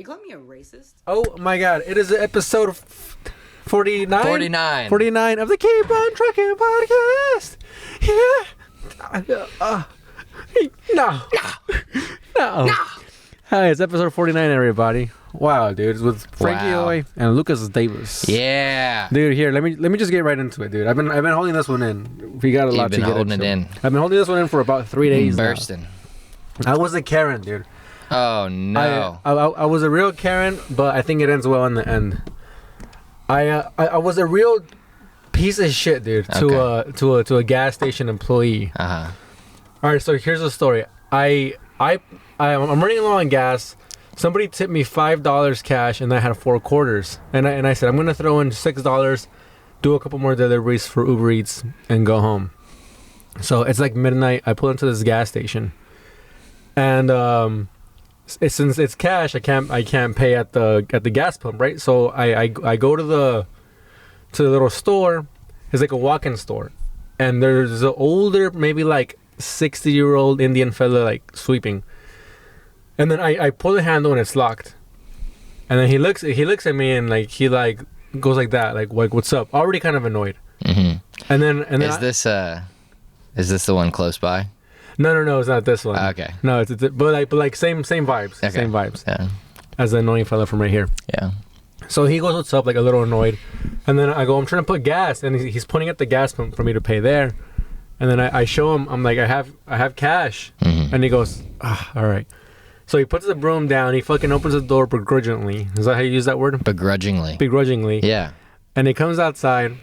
call me a racist? Oh my God! It is episode 49? 49. 49 of the Keep On Trucking podcast. Yeah. No. Hi, it's episode 49, everybody. Wow, dude, it's with Frankie Oy and Lucas Davis. Yeah, dude. Here, let me just get right into it, dude. I've been holding this one in. We got a lot to get holding into. it in. I've been holding this one in for about 3 days. Bursting. Now. I was a Karen, dude. Oh no. I was a real Karen, but I think it ends well in the end. I was a real piece of shit, dude. To a gas station employee. Uh-huh. All right, so here's the story. I'm running low on gas. Somebody tipped me $5 cash, and I had 4 quarters. And I said, I'm gonna throw in $6, do a couple more deliveries for Uber Eats, and go home. So it's like midnight. I pull into this gas station, and since it's cash, I can't pay at the gas pump, right? So I go to the little store. It's like a walk-in store, and there's an older, maybe like 60-year-old Indian fella like sweeping. And then I pull the handle and it's locked. And then he looks at me and like he like goes like that, like what's up? Already kind of annoyed. Mm-hmm. And then is this the one close by? No, it's not this one. Okay. No, it's but like same vibes. Okay. Same vibes. Yeah. As the annoying fella from right here. Yeah. So he goes, what's up, like a little annoyed. And then I go, I'm trying to put gas, and he's pointing at the gas pump for me to pay there. And then I show him, I'm like, I have cash. Mm-hmm. And he goes, all right. So he puts the broom down. He fucking opens the door begrudgingly. Is that how you use that word? Begrudgingly. Yeah. And he comes outside,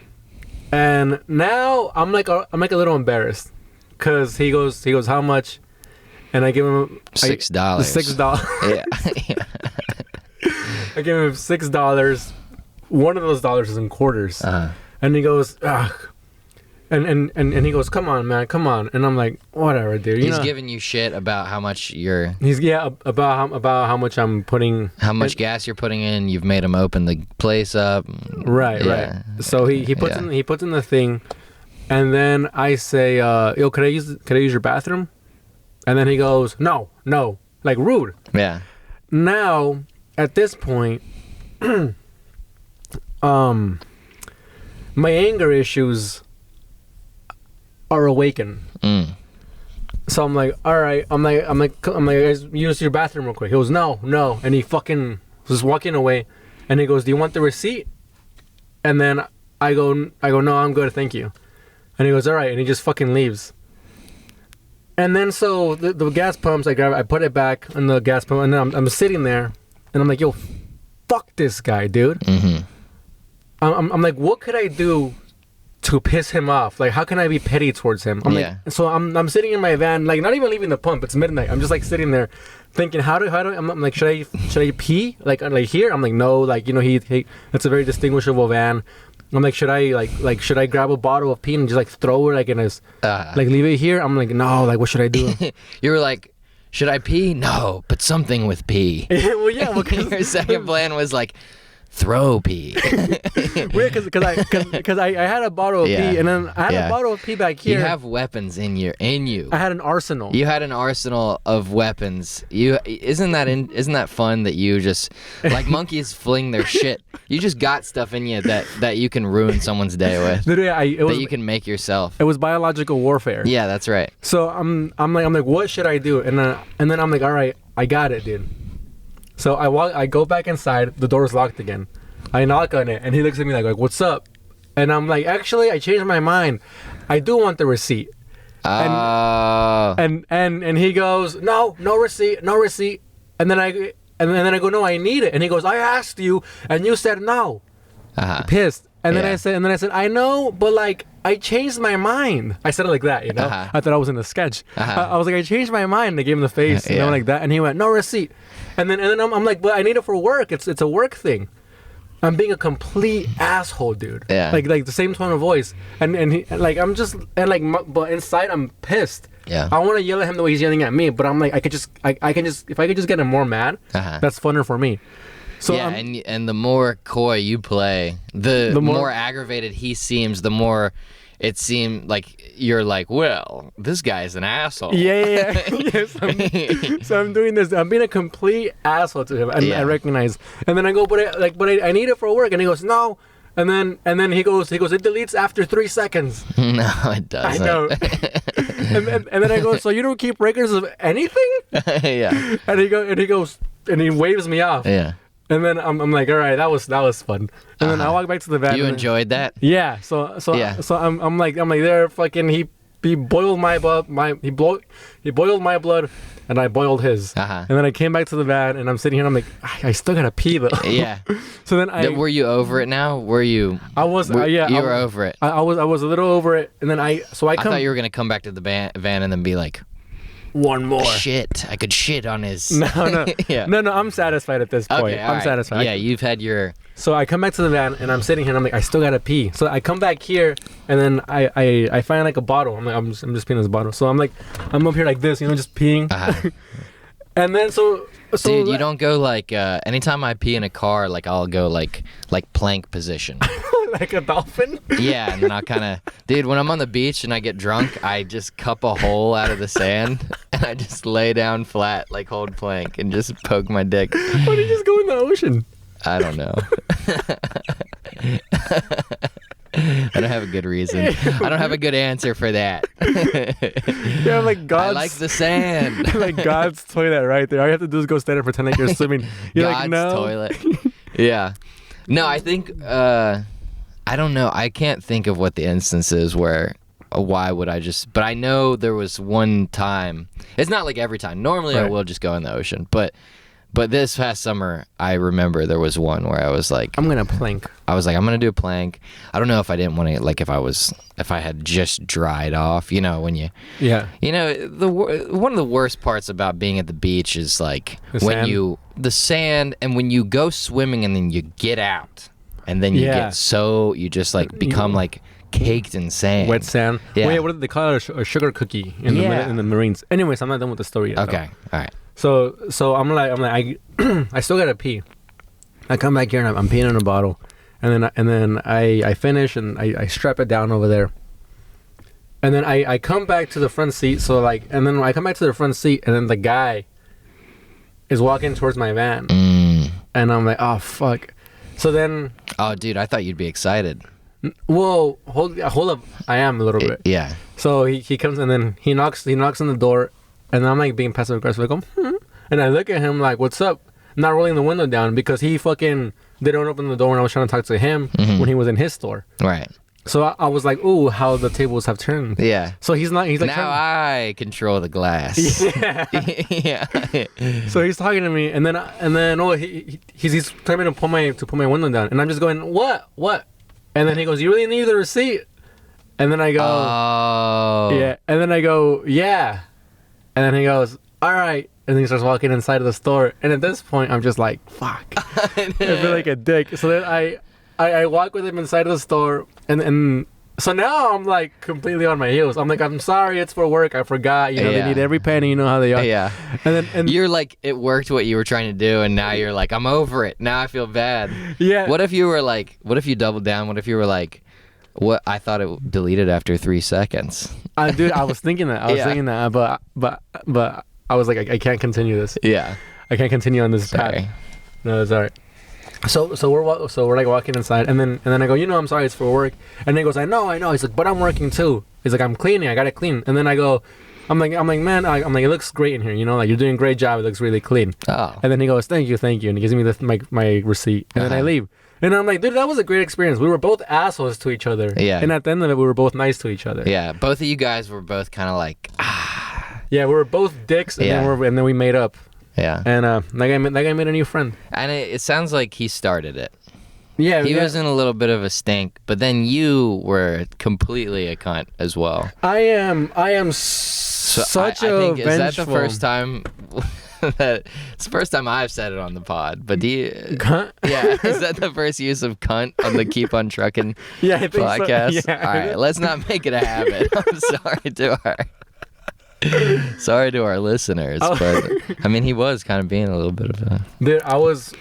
and now I'm like a little embarrassed, cause he goes, how much? And I give him $6. $6. Yeah. I give him $6. One of those dollars is in quarters. Uh-huh. And he goes, ugh. And he goes, come on, man, come on. And I'm like, whatever, dude. He's giving you shit about how much you're... about how much I'm putting... How much gas you're putting in. You've made him open the place up. Right. So he puts in the thing. And then I say, yo, could I use your bathroom? And then he goes, no. Like, rude. Yeah. Now, at this point, my anger issues are awakened. So I'm like, all right. I'm like, guys, use your bathroom real quick. He goes, no, and he fucking was walking away, and he goes, do you want the receipt? And then I go, no, I'm good, thank you. And he goes, all right, and he just fucking leaves. And then so the gas pumps, I put it back in the gas pump, and then I'm sitting there, and I'm like, yo, fuck this guy, dude. Mm-hmm. I'm like, what could I do to piss him off? Like, how can I be petty towards him? So I'm sitting in my van, like not even leaving the pump. It's midnight. I'm just like sitting there, thinking, how do I'm like, should I pee? Like here? I'm like, no, like he it's a very distinguishable van. I'm like, should I grab a bottle of pee and just like throw it like in his like leave it here? I'm like, no, like what should I do? You were like, should I pee? No, but something with pee. Well, yeah. Your second plan was like, throw pee. Weird, because I had a bottle of pee, and then I had a bottle of pee back here. You have weapons in you. I had an arsenal. You had an arsenal of weapons. Isn't that fun that you just like monkeys fling their shit? You just got stuff in you that you can ruin someone's day with. Literally, that you can make yourself. It was biological warfare. Yeah, that's right. So I'm like, what should I do? And then I'm like, all right, I got it, dude. So I go back inside, the door's locked again. I knock on it, and he looks at me like, what's up? And I'm like, actually, I changed my mind. I do want the receipt. And he goes, no receipt. And then I go, no, I need it. And he goes, I asked you, and you said no. Uh-huh. Pissed. And then I said, I know, but like, I changed my mind. I said it like that, you know? Uh-huh. I thought I was in a sketch. Uh-huh. I was like, I changed my mind. And I gave him the face, you know, like that. And he went, no receipt. And then I'm like, but I need it for work. It's a work thing. I'm being a complete asshole, dude. Yeah. Like the same tone of voice. And he, like, I'm just, and like, but inside I'm pissed. Yeah. I want to yell at him the way he's yelling at me, but I'm like, if I could just get him more mad, that's funner for me. So yeah, and the more coy you play, the more aggravated he seems, the more it seemed like you're like, well, this guy's an asshole. Yeah. So I'm doing this. I'm being a complete asshole to him. And I recognize. And then I go, but I need it for work. And he goes, no. And then he goes, it deletes after 3 seconds. No, it doesn't. I know. and then I go, so you don't keep records of anything? Yeah. And he goes, and he waves me off. Yeah. And then I'm like, all right, that was fun. And then I walk back to the van. You enjoyed that? Yeah. So I'm like there fucking he boiled my blood. He boiled my blood, and I boiled his. And then I came back to the van, and I'm sitting here, and I'm like, I still gotta pee though. Yeah. So then were you over it now? Were you? I was. You were over it. I was a little over it, and then I thought you were gonna come back to the van and then be like, one more. Shit, I could shit on his. No. Yeah. No, I'm satisfied at this point. Okay, I'm satisfied. Yeah, you've had your. So I come back to the van and I'm sitting here and I'm like, I still gotta pee. So I come back here and then I find like a bottle. I'm like, I'm just peeing this bottle. So I'm up here like this, just peeing. And then so dude, you don't go like anytime I pee in a car, like I'll go like plank position. Like a dolphin? Yeah, and then I'll kind of, dude, when I'm on the beach and I get drunk, I just cup a hole out of the sand and I just lay down flat, like hold plank, and just poke my dick. Why don't you just go in the ocean? I don't know. I don't have a good reason. I don't have a good answer for that. Yeah, like God's. I like the sand. Like God's toilet right there. All you have to do is go stand and pretend like you're swimming. You're God's like, no. Toilet. Yeah. No, I think, I don't know. I can't think of what the instance is where, why would I just, but I know there was one time. It's not like every time. Normally I will just go in the ocean, but this past summer, I remember there was one where I was like, I'm gonna plank. I was like, I'm gonna do a plank. I don't know if I didn't want to, like, if I had just dried off, when you, one of the worst parts about being at the beach is like the sand, and when you go swimming and then you get out, and then you you just like become like caked in sand, wet sand. Yeah. Wait, what did they call it? A sugar cookie in the Marines. Anyways, I'm not done with the story yet. Okay, all right. So I'm like I still gotta pee. I come back here and I'm peeing in a bottle, and then I finish and I strap it down over there. And then I come back to the front seat. And then I come back to the front seat, and then the guy is walking towards my van, and I'm like, oh fuck. So then. Oh, dude, I thought you'd be excited. Well, hold up. I am a little bit. Yeah. So he comes and then he knocks on the door. And I'm like being passive aggressive, like, and I look at him like, "What's up?" I'm not rolling the window down because he fucking didn't open the door when I was trying to talk to him when he was in his store. Right. So I was like, "Ooh, how the tables have turned." Yeah. So he's like, now I control the glass. Yeah. Yeah. So he's talking to me, and then he's trying to put my window down, and I'm just going, "What? And then he goes, "You really need the receipt?" And then I go, "Oh, yeah." And then I go, "Yeah." And then he goes, all right. And then he starts walking inside of the store. And at this point, I'm just like, fuck. I feel like a dick. So then I walk with him inside of the store. And so now I'm like completely on my heels. I'm like, I'm sorry, it's for work. I forgot. They need every penny. You know how they are. Yeah. And you're like, it worked what you were trying to do. And now you're like, I'm over it. Now I feel bad. Yeah. What if you doubled down? What if you were like, what? I thought it deleted after 3 seconds. Dude, I was thinking that. Thinking that, but I was like, I can't continue this. Yeah, I can't continue on this path. No, it's alright. So we're like walking inside, and then I go, I'm sorry, it's for work. And he goes, I know. He's like, but I'm working too. He's like, I'm cleaning. I gotta clean. And then I go, I'm like, man, I'm like, it looks great in here. Like you're doing a great job. It looks really clean. Oh. And then he goes, thank you, and he gives me my receipt, and then I leave. And I'm like, dude, that was a great experience. We were both assholes to each other. Yeah. And at the end of it, we were both nice to each other. Yeah. Both of you guys were both kind of like, ah. Yeah, we were both dicks, and then we made up. Yeah. And that guy made a new friend. And it sounds like he started it. Yeah. He was in a little bit of a stink, but then you were completely a cunt as well. I am such a vengeful. Is that the first time? It's the first time I've said it on the pod, but do you? Cunt? Yeah, is that the first use of cunt on the Keep on Trucking podcast? So. Yeah. All right, let's not make it a habit. I'm sorry to our listeners, but I mean, he was kind of being a little bit of a. Dude, I was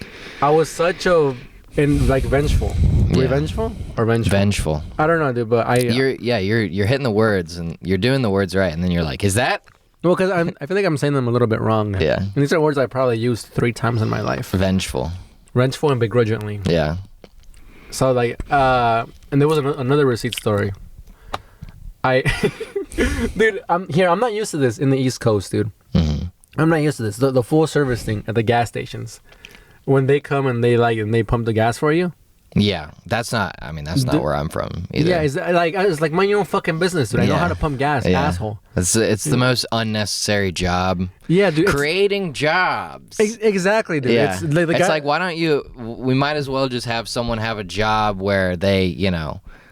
such a and like vengeful. Yeah. Revengeful or vengeful? Vengeful. I don't know, dude, but You're hitting the words and you're doing the words right, and then you're like, is that? Well, because I feel like I'm saying them a little bit wrong. Yeah. And these are words I probably used 3 times in my life. Vengeful. Vengeful and begrudgingly. Yeah. So like, and there was another receipt story. Dude, I'm not used to this in the East Coast, dude. Mm-hmm. I'm not used to this. The full service thing at the gas stations, when they come and they pump the gas for you. Yeah, that's not where I'm from either. Yeah, it's like mind your own fucking business, dude. I know how to pump gas, asshole. It's the most unnecessary job. Yeah, dude. Creating jobs. Exactly, dude. Yeah. It's like, why don't you? We might as well just have someone have a job where they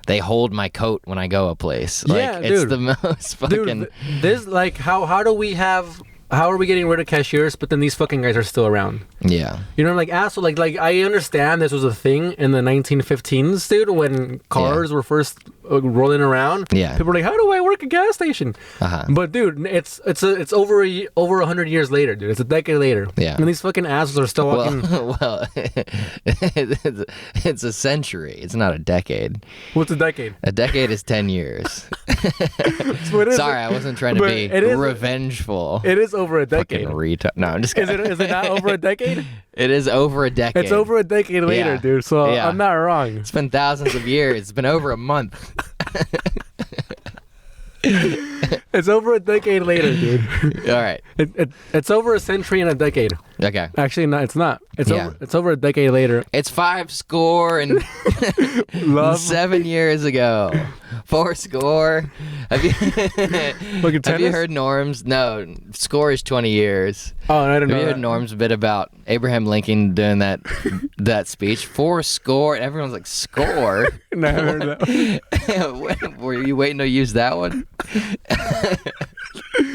hold my coat when I go a place. Like, yeah, dude. It's the most fucking. Dude, this like how are we getting rid of cashiers, but then these fucking guys are still around? Yeah. You know, like, asshole, like I understand this was a thing in the 1915s, dude, when cars were first rolling around. Yeah. People were like, how do I work a gas station? Uh-huh. But, dude, it's over 100 years later, dude. It's a decade later. Yeah. And these fucking assholes are still walking. Well, it's a century. It's not a decade. What's a decade? A decade is 10 years. Sorry, I wasn't trying to be revengeful. It is over a decade. Fucking retard. No, I'm just kidding. Is it not over a decade? It is over a decade. It's over a decade later, dude. So I'm not wrong. It's been thousands of years. It's been over a month. It's over a decade later, dude. All right. It's over a century and a decade. Okay. Actually, no, it's not. It's over a decade later. It's 5 score and 7 years ago. 4 score. Have you heard Norm's? No, score is 20 years. Oh, I don't know. Have you heard Norm's bit about Abraham Lincoln doing that speech? 4 score. And everyone's like, score? No, I haven't heard that. Were you waiting to use that one?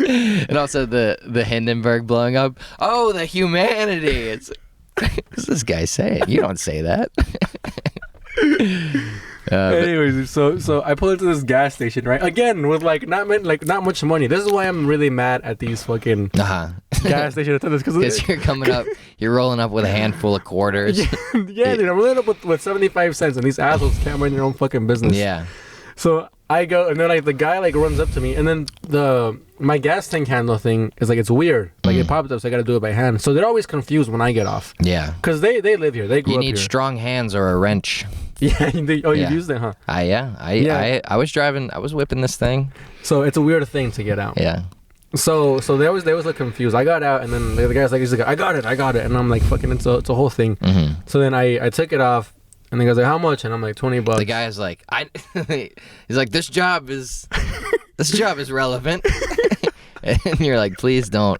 And also the Hindenburg blowing up. Oh, the humanity! What's this guy saying? You don't say that. Anyways, so I pull into this gas station, right? Again, with not much money. This is why I'm really mad at these fucking gas station attendants, because you're rolling up with a handful of quarters. Yeah, dude, I'm rolling up with 75 cents, and these assholes can't mind their own fucking business. Yeah. So I go, and then the guy runs up to me, and then my gas tank handle thing is it's weird. It pops up, so I got to do it by hand. So they're always confused when I get off. Yeah. Because they live here. They grew up here. You need strong hands or a wrench. Yeah. You used it, huh? I was driving. I was whipping this thing. So it's a weird thing to get out. Yeah. So they always look confused. I got out, and then the guy's he's like, I got it, and I'm like, fucking, it's a whole thing. Mm-hmm. So then I took it off. And the guy's like, how much? And I'm like, $20. The guy's like, he's like, this job is relevant. And you're like, please don't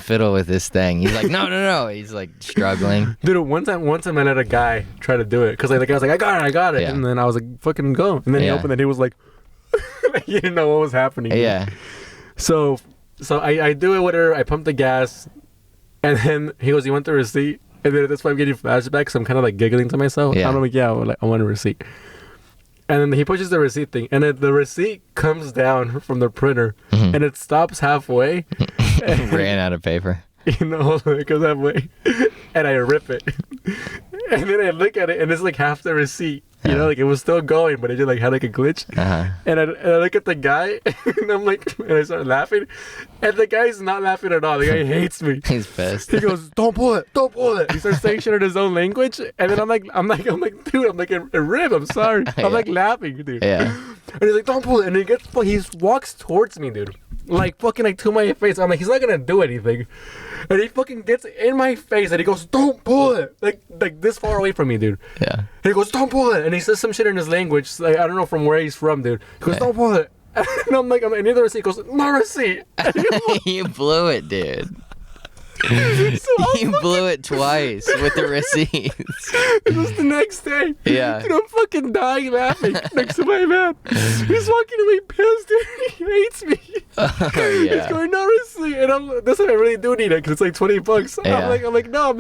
fiddle with this thing. He's like, no. He's like struggling. Dude, one time I let a guy try to do it because the guy was like, I got it. Yeah. And then I was like, fucking go. And then he opened it. He was like, he didn't know what was happening. Yeah. So I do it with her. I pump the gas, and then he goes, you want the receipt? And then that's why I'm getting flashbacks. So I'm kind of giggling to myself. Yeah. I'm like, yeah, I want a receipt. And then he pushes the receipt thing, and then the receipt comes down from the printer, and it stops halfway. Ran out of paper. It goes halfway, and I rip it. And then I look at it, and it's half the receipt. It was still going, but it just had a glitch. Uh-huh. And I look at the guy, and I'm and I start laughing, and the guy's not laughing at all. The guy hates me. He's pissed. He goes, "Don't pull it!" He starts saying shit in his own language, and then I'm like, dude, a rib. I'm sorry. I'm laughing, dude. Yeah. And he's like, "Don't pull it," and he walks towards me, dude. To my face. I'm like, he's not gonna do anything. And he fucking gets in my face and he goes, "Don't pull it!" Like this far away from me, dude. Yeah. And he goes, "Don't pull it!" And he says some shit in his language. I don't know from where he's from, dude. He goes, "Don't pull it!" And I'm like, and the other receipt goes, "No receipt." You blew it, dude. You blew it twice with the receipts. It was the next day. Yeah. Dude, I'm fucking dying laughing next to my man. He's walking away pissed, dude. He hates me. Oh, yeah. He's going, "No receipt." And this time I really do need it because it's $20. Yeah. I'm like, no,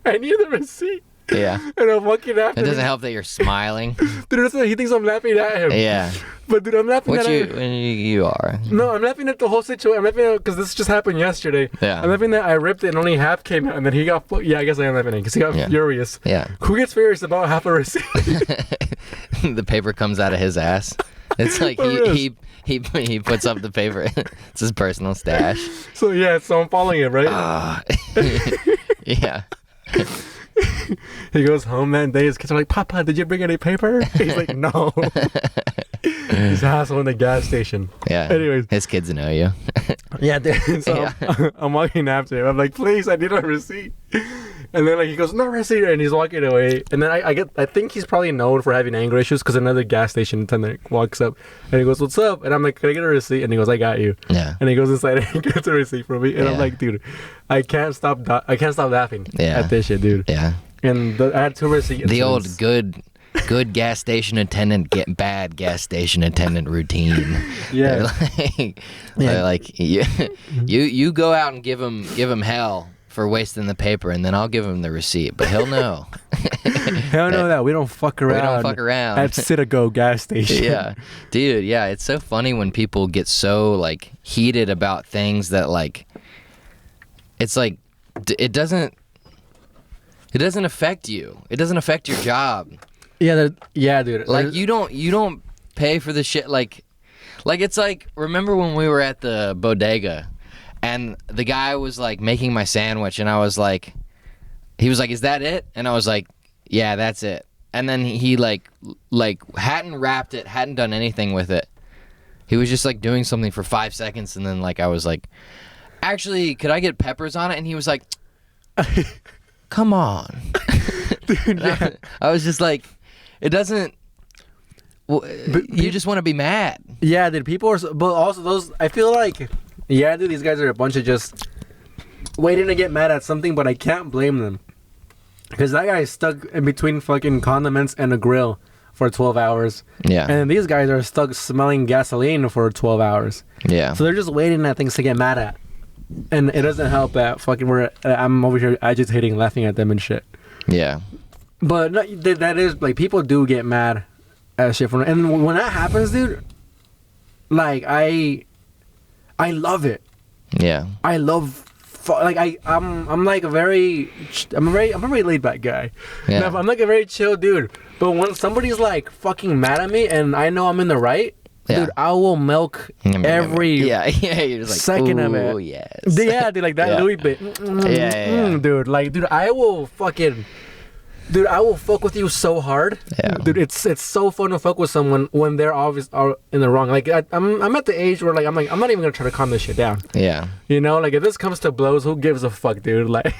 I need the receipt. Yeah. And I'm looking at him. It doesn't help that you're smiling. Dude, he thinks I'm laughing at him. Yeah. But dude, I'm laughing at him. You are. No, I'm laughing at the whole situation. I'm laughing at because this just happened yesterday. Yeah. I'm laughing that I ripped it and only half came out, and then he got. Yeah, I guess I am laughing at because he got furious. Yeah. Who gets furious about half a receipt? The paper comes out of his ass. It's like he puts up the paper. It's his personal stash. So I'm following it, right? Yeah. He goes home that day. His kids are like, "Papa, did you bring any paper?" He's like, "No." He's an asshole in the gas station. Yeah. Anyways, his kids know you. Yeah, dude. So Yeah. I'm walking after him. I'm like, "Please, I need a receipt." And then he goes, "No receipt," and he's walking away. And then I think he's probably known for having anger issues because another gas station attendant walks up and he goes, "What's up?" And I'm like, "Can I get a receipt?" And he goes, "I got you." Yeah. And he goes inside and gets a receipt from me. And I'm like, "Dude, I can't stop laughing at this shit, dude." Yeah. And I had 2 receipts. The old good gas station attendant get bad gas station attendant routine. Yeah. They're like you go out and give him hell for wasting the paper, and then I'll give him the receipt, but he'll know. He'll know that we don't fuck around. We don't fuck around at Citigo gas station. Yeah, dude. Yeah, it's so funny when people get so like heated about things that like it's like it doesn't affect you. It doesn't affect your job. Yeah, dude. Like you don't pay for the shit. Like it's like, remember when we were at the bodega and the guy was like making my sandwich and I was like, he was like, "Is that it?" And I was like, "Yeah, that's it." And then he like hadn't wrapped it, hadn't done anything with it. He was just like doing something for 5 seconds, and then like I was like, "Actually, could I get peppers on it?" And he was like, "Come on." Dude, yeah. I was just like, it doesn't. You just want to be mad. Yeah, dude. People are, but also those. I feel like, yeah, dude. These guys are a bunch of just waiting to get mad at something, but I can't blame them because that guy's stuck in between fucking condiments and a grill for 12 hours. Yeah. And these guys are stuck smelling gasoline for 12 hours. Yeah. So they're just waiting at things to get mad at, and it doesn't help that fucking I'm over here agitating, laughing at them and shit. Yeah. But no, that is like people do get mad at shit from, and when that happens, dude, like I love it. Yeah. I love I'm like a very laid back guy. Yeah. Now, I'm like a very chill dude. But when somebody's like fucking mad at me and I know I'm in the right, dude, I will milk every you're just like, second of it. Oh yes. Yeah, dude, like that Louis bit. Dude, like, dude, I will fuck with you so hard. Yeah. Dude, it's so fun to fuck with someone when they're obviously are in the wrong. Like I'm at the age where like I'm not even gonna try to calm this shit down. Yeah. You know, like if this comes to blows, who gives a fuck, dude? Like,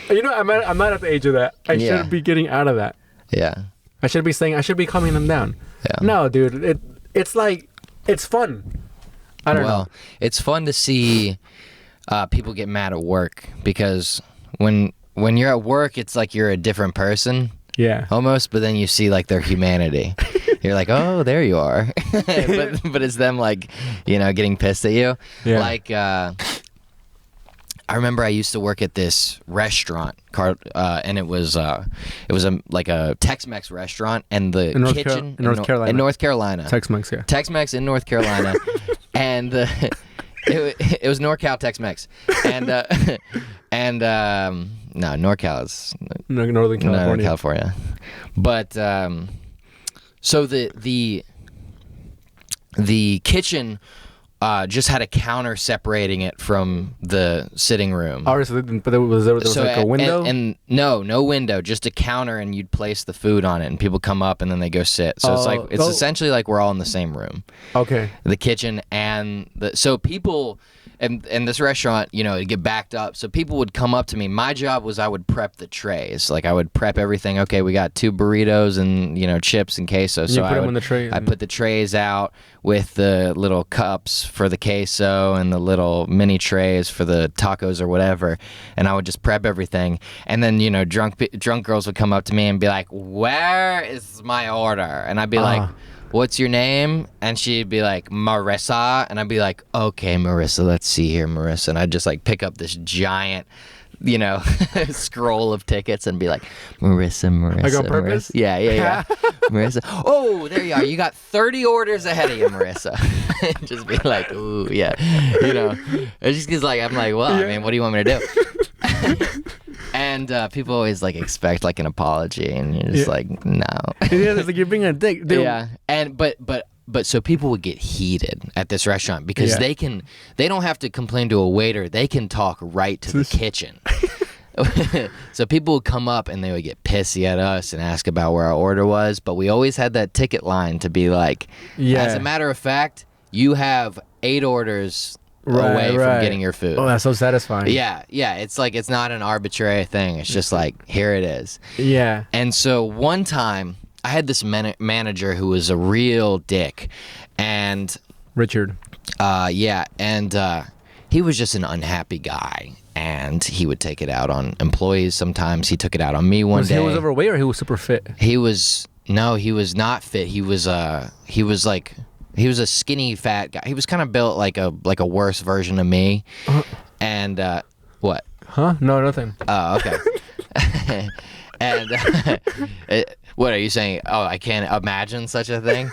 you know, I'm not at the age of that. I should be getting out of that. Yeah. I should be calming them down. Yeah. No, dude, it's like it's fun. I don't know. It's fun to see people get mad at work because when you're at work, it's like you're a different person. Yeah. Almost, but then you see like their humanity. You're like, oh, there you are. but it's them like, you know, getting pissed at you. Yeah. Like, I remember I used to work at this restaurant, and it was like a Tex-Mex restaurant, and the kitchen in North Carolina. In North Carolina. Tex-Mex, yeah. Tex-Mex in North Carolina, and it was NorCal Tex-Mex, and no, NorCal is Northern California. Northern California, but so the kitchen just had a counter separating it from the sitting room. Oh, but there was like a window? And no window, just a counter, and you'd place the food on it, and people come up, and then they go sit. So it's essentially like we're all in the same room. Okay. The kitchen and so people... And this restaurant, you know, it'd get backed up. So people would come up to me. My job was I would prep the trays. Like I would prep everything. Okay, we got 2 burritos and, you know, chips and queso. So you put them in the tray. I put the trays out with the little cups for the queso and the little mini trays for the tacos or whatever. And I would just prep everything. And then, you know, drunk girls would come up to me and be like, "Where is my order?" And I'd be like, "What's your name?" And she'd be like, "Marissa." And I'd be like, "Okay, Marissa, let's see here, Marissa." And I'd just like pick up this giant you know, scroll of tickets and be like, Marissa. Like on purpose? Marissa. Yeah. Marissa. Oh, there you are. You got 30 orders ahead of you, Marissa. Just be like, ooh, yeah. You know, it's just because, like, I'm like, well, I mean, what do you want me to do? And people always like expect like an apology, and you're just like, no. Yeah, it's like you're being a dick. Dude. Yeah, and but so people would get heated at this restaurant because they don't have to complain to a waiter. They can talk right to the kitchen. So people would come up and they would get pissy at us and ask about where our order was. But we always had that ticket line to be like, as a matter of fact, you have 8 orders away from getting your food. Oh, that's so satisfying. Yeah. It's like, it's not an arbitrary thing. It's just like, here it is. Yeah. And so one time I had this manager who was a real dick, and Richard. He was just an unhappy guy, and he would take it out on employees. Sometimes he took it out on me one day. He was overweight, or he was super fit? He was not fit. He was a skinny fat guy. He was kind of built like a worse version of me. And what? Huh? No, nothing. Oh, okay. And what are you saying? Oh, I can't imagine such a thing.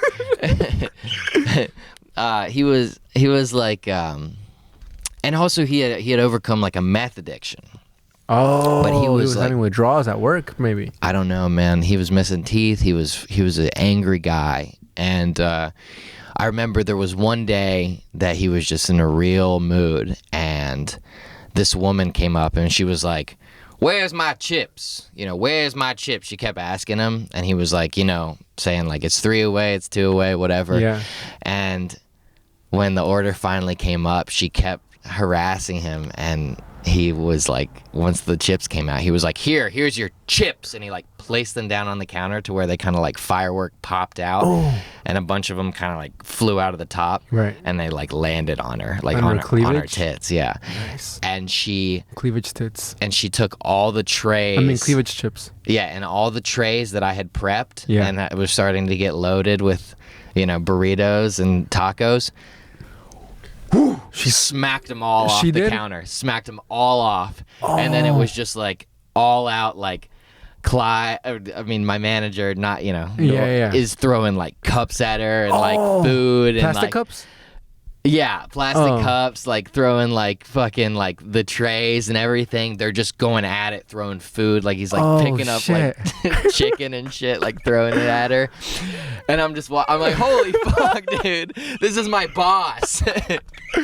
He was like, and also he had overcome like a meth addiction. Oh, but he was like, having withdrawals at work, maybe. I don't know, man. He was missing teeth. He was an angry guy, and I remember there was one day that he was just in a real mood, and this woman came up and she was like, "Where's my chips? You know, where's my chips?" She kept asking him, and he was like, you know, saying like, it's 3 away, it's 2 away, whatever. Yeah. And when the order finally came up, she kept harassing him, and he was like, once the chips came out, he was like, here's your chips, and he like placed them down on the counter to where they kind of like firework popped out, and a bunch of them kind of like flew out of the top, right, and they like landed on her, like on her tits. Yeah. Nice. And she cleavage tits. And she took all the trays. I mean cleavage chips. Yeah, and all the trays that I had prepped, yeah, and I was starting to get loaded with, you know, burritos and tacos. She smacked them all off the counter. Smacked them all off. Oh. And then it was just like all out, like Clyde, I mean, my manager, not, you know, is throwing like cups at her and like food. And plastic like, cups? Yeah, plastic cups, like throwing like fucking like the trays and everything. They're just going at it, throwing food. Like he's like picking up like chicken and shit, like throwing it at her. And I'm like, holy fuck, dude, this is my boss.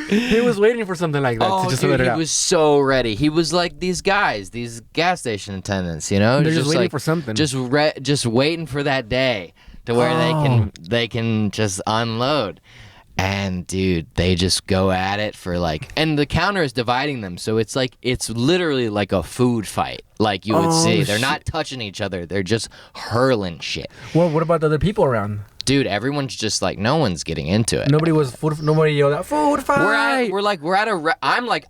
He was waiting for something like that to just let it out. He was so ready. He was like these guys, these gas station attendants, you know? They're just waiting like, for something. Just waiting for that day to where they can just unload. And dude, they just go at it for like, and the counter is dividing them, so it's like, it's literally like a food fight, like you would see. They're not touching each other, they're just hurling shit. Well, what about the other people around? Dude, everyone's just like, no one's getting into it. Nobody yelled out food fight.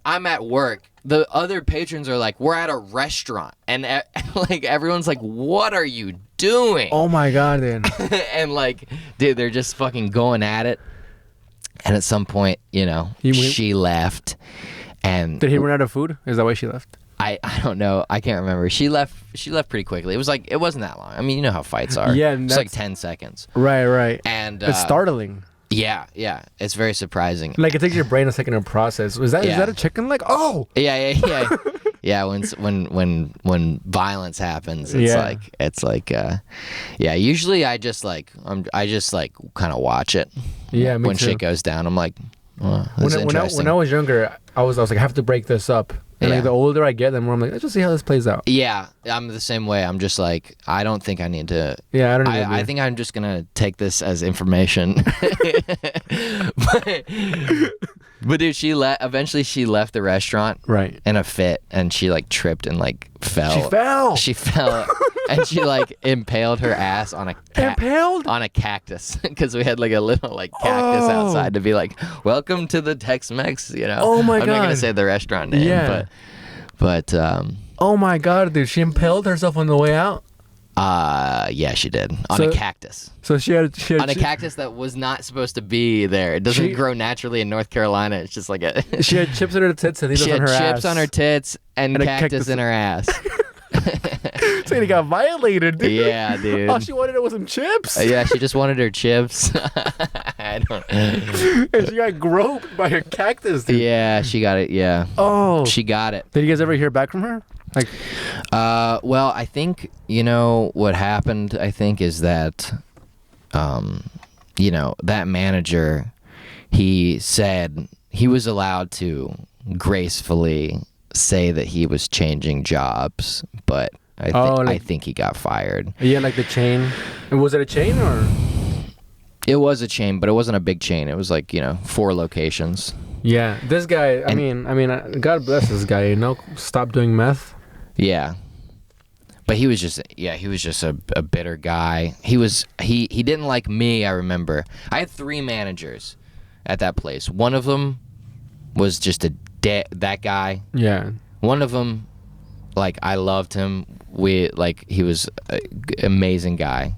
I'm at work. The other patrons are like, we're at a restaurant, and like everyone's like, what are you doing? Oh my god, then. And like, dude, they're just fucking going at it. And at some point, you know, she left. And did he run out of food? Is that why she left? I don't know. I can't remember. She left pretty quickly. It was like, it wasn't that long. I mean, you know how fights are. Yeah, it's like 10 seconds. Right. And it's startling. Yeah. It's very surprising. Like it takes your brain a second to process. Is that a chicken leg? Oh. Yeah. Yeah, when violence happens, it's like usually I just kind of watch it. Yeah, me when too. shit goes down, I'm like, oh, that's interesting. When I was younger, I was like, I have to break this up. And like the older I get, the more I'm like, let's just see how this plays out. Yeah, I'm the same way. I'm just like, I don't think I need to. Yeah, I think I'm just gonna take this as information. But dude, eventually she left the restaurant in a fit, and she like tripped and like fell. She fell. And she like impaled her ass on a cactus, because we had like a little like cactus outside to be like, welcome to the Tex-Mex, you know. Oh my god. I'm not gonna say the restaurant name, but oh my god, dude, she impaled herself on the way out. Yeah, she did. On a cactus. So she had on a cactus that was not supposed to be there. It doesn't grow naturally in North Carolina. It's just like a. She had chips on her tits and she on her had ass. chips on her tits and cactus in her ass. So he got violated, dude. Yeah, dude. All she wanted was some chips. Yeah, she just wanted her chips. I don't. And she got groped by a cactus, dude. Yeah, she got it. Yeah. Oh. She got it. Did you guys ever hear back from her? Like, well, I think what happened. I think is that, that manager, he said he was allowed to gracefully say that he was changing jobs, but I think he got fired. Yeah, like the chain. And was it a chain or? It was a chain, but it wasn't a big chain. It was like 4 locations. Yeah, this guy. I mean, God bless this guy. Stop doing meth. Yeah, but he was just a bitter guy. He didn't like me. I remember I had 3 managers at that place. One of them was just that guy. Yeah. One of them, like, I loved him. He was an amazing guy.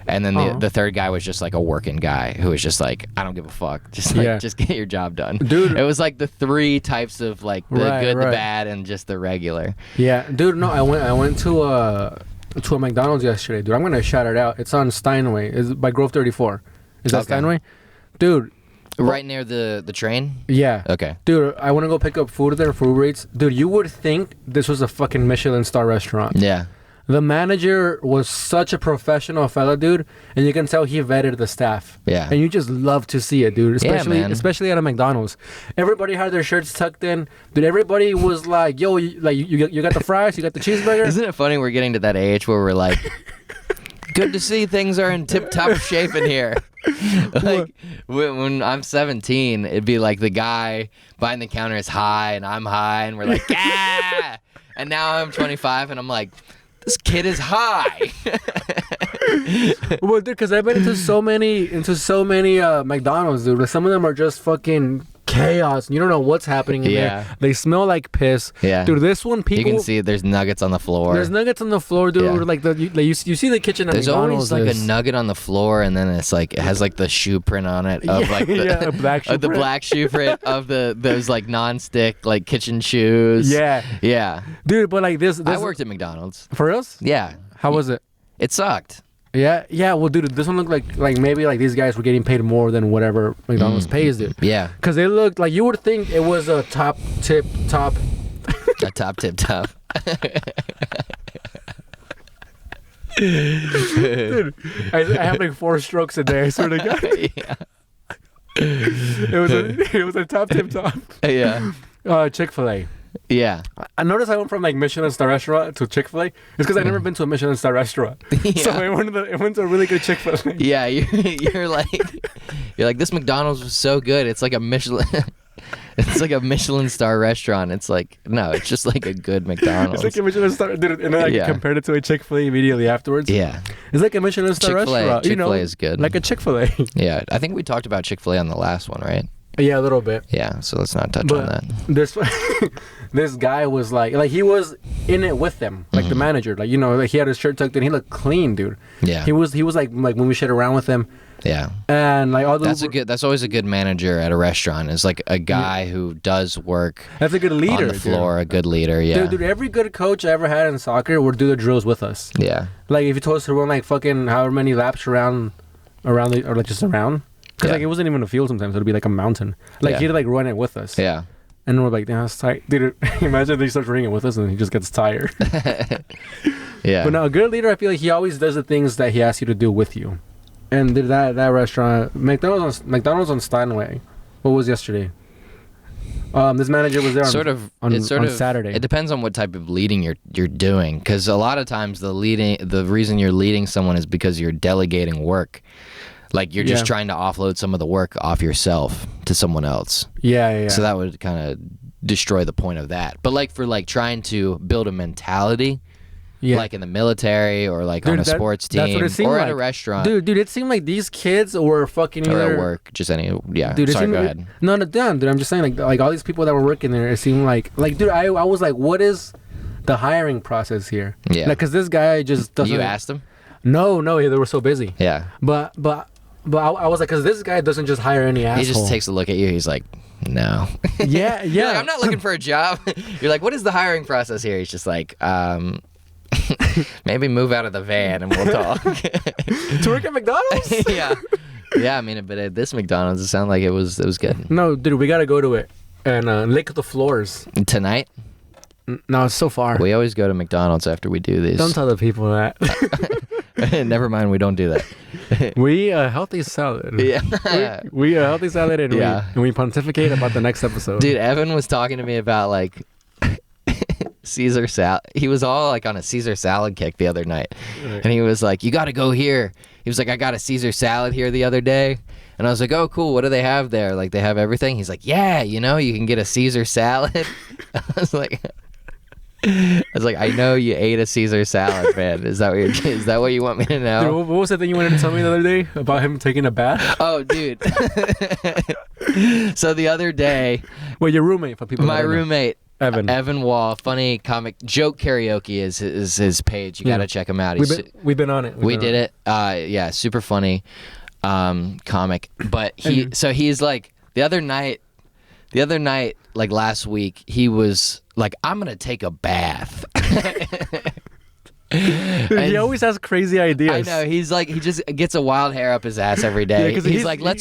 And then the third guy was just like a working guy who was just like, I don't give a fuck. Just get your job done. Dude. It was like the 3 types of like the good, the bad, and just the regular. Yeah. Dude, no, I went to a McDonald's yesterday, dude. I'm gonna shout it out. It's on Steinway. It's by Grove 34. Is that Steinway? Dude. Right near the train? Yeah. Okay. Dude, I want to go pick up food there for Uber Eats. Dude, you would think this was a fucking Michelin star restaurant. Yeah. The manager was such a professional fella, dude, and you can tell he vetted the staff. Yeah. And you just love to see it, dude. Especially at a McDonald's. Everybody had their shirts tucked in. Dude, everybody was like, yo, you got the fries, you got the cheeseburger. Isn't it funny we're getting to that age where we're like, good to see things are in tip-top shape in here. Like, when I'm 17, it'd be like the guy behind the counter is high and I'm high and we're like, yeah. And now I'm 25 and I'm like, this kid is high. Well, dude, because I've been into so many McDonald's, dude. Some of them are just fucking chaos. You don't know what's happening in there. They smell like piss. Yeah. Dude, this one, people... You can see there's nuggets on the floor. There's nuggets on the floor, dude. Yeah. Like, you see the kitchen at there's McDonald's. There's always like a nugget on the floor, and then it's like, it has like the shoe print on it of like the, black shoe the black shoe print of those like non-stick like kitchen shoes. Yeah. Yeah. Dude, but like this I worked at McDonald's. For reals? Yeah. How was it? It sucked. Yeah, well, dude, this one looked like maybe like these guys were getting paid more than whatever McDonald's pays, dude. Yeah. Because they looked like you would think it was a top tip top. A top tip top. Dude, I have like 4 strokes a day, I swear to God. Yeah. It was a top tip top. Yeah. Chick-fil-A. Yeah. I noticed I went from like Michelin star restaurant to Chick-fil-A. It's because I've never been to a Michelin star restaurant. Yeah. So I went to a really good Chick-fil-A. Yeah, you're like this McDonald's was so good. It's like a Michelin it's like a Michelin star restaurant. It's like, no, it's just like a good McDonald's. It's like a Michelin star, dude, and then I compared it to a Chick-fil-A immediately afterwards. Yeah. It's like a Michelin star restaurant. Chick-fil-A is good. Like a Chick-fil-A. Yeah, I think we talked about Chick-fil-A on the last one, right? Yeah, a little bit. Yeah, so let's not touch on that. This guy was like he was in it with them, like the manager, like like he had his shirt tucked in, he looked clean, dude. Yeah, he was like when we shit around with him. Yeah, and like all that's always a good manager at a restaurant is like a guy who does work. That's a good leader on the floor, dude. A good leader. Yeah, dude, every good coach I ever had in soccer would do the drills with us. Yeah, like if you told us to run like fucking however many laps around or like just around. Because like it wasn't even a field sometimes. It would be like a mountain. Like he'd like run it with us. Yeah. And we're like, damn, that's tight. Dude, imagine he starts running it with us and he just gets tired. Yeah. But no, a good leader, I feel like he always does the things that he asks you to do with you. And did that restaurant, McDonald's on Steinway. What was yesterday? This manager was there on Saturday. It depends on what type of leading you're doing. Because a lot of times the reason you're leading someone is because you're delegating work. Like you're just trying to offload some of the work off yourself to someone else. Yeah. So that would kind of destroy the point of that. But like for like trying to build a mentality, like in the military or like on a sports team or at a restaurant. Dude, it seemed like these kids were fucking or at work, just Dude, sorry, go ahead. No, dude, I'm just saying like all these people that were working there, it seemed like dude, I was like, what is the hiring process here. Yeah. Like, cause this guy just doesn't. You asked him? No, they were so busy. Yeah. But I was like, cause this guy doesn't just hire any asshole. He just takes a look at you. He's like, no. Yeah. You're like, I'm not looking for a job. You're like, what is the hiring process here? He's just like, maybe move out of the van and we'll talk. To work at McDonald's? Yeah. Yeah, I mean, but at this McDonald's, it sounded like it was good. No, dude, we gotta go to it and lick the floors Tonight? No, it's so far. We always go to McDonald's after we do these. Don't tell the people that. Never mind, we don't do that. We a healthy salad. Yeah. We a healthy salad and, we pontificate about the next episode. Dude, Evan was talking to me about like Caesar salad. He was all like on a Caesar salad kick the other night. Right. And he was like, you got to go here. He was like, I got a Caesar salad here the other day. And I was like, oh, cool. What do they have there? Like, they have everything? He's like, yeah, you can get a Caesar salad. I was like, I know you ate a Caesar salad, man. Is that what you want me to know? Dude, what was the thing you wanted to tell me the other day about him taking a bath? Oh, dude. So the other day. Well, your roommate, for people. My roommate. Evan Wall, funny comic. Joke Karaoke is his page. You got to check him out. We've been on it. We did it. Yeah, super funny comic. But he's like, the other night, like last week, he was like, I'm going to take a bath. Dude, he always has crazy ideas. I know. He's like, he just gets a wild hair up his ass every day. Yeah, he's like, I'm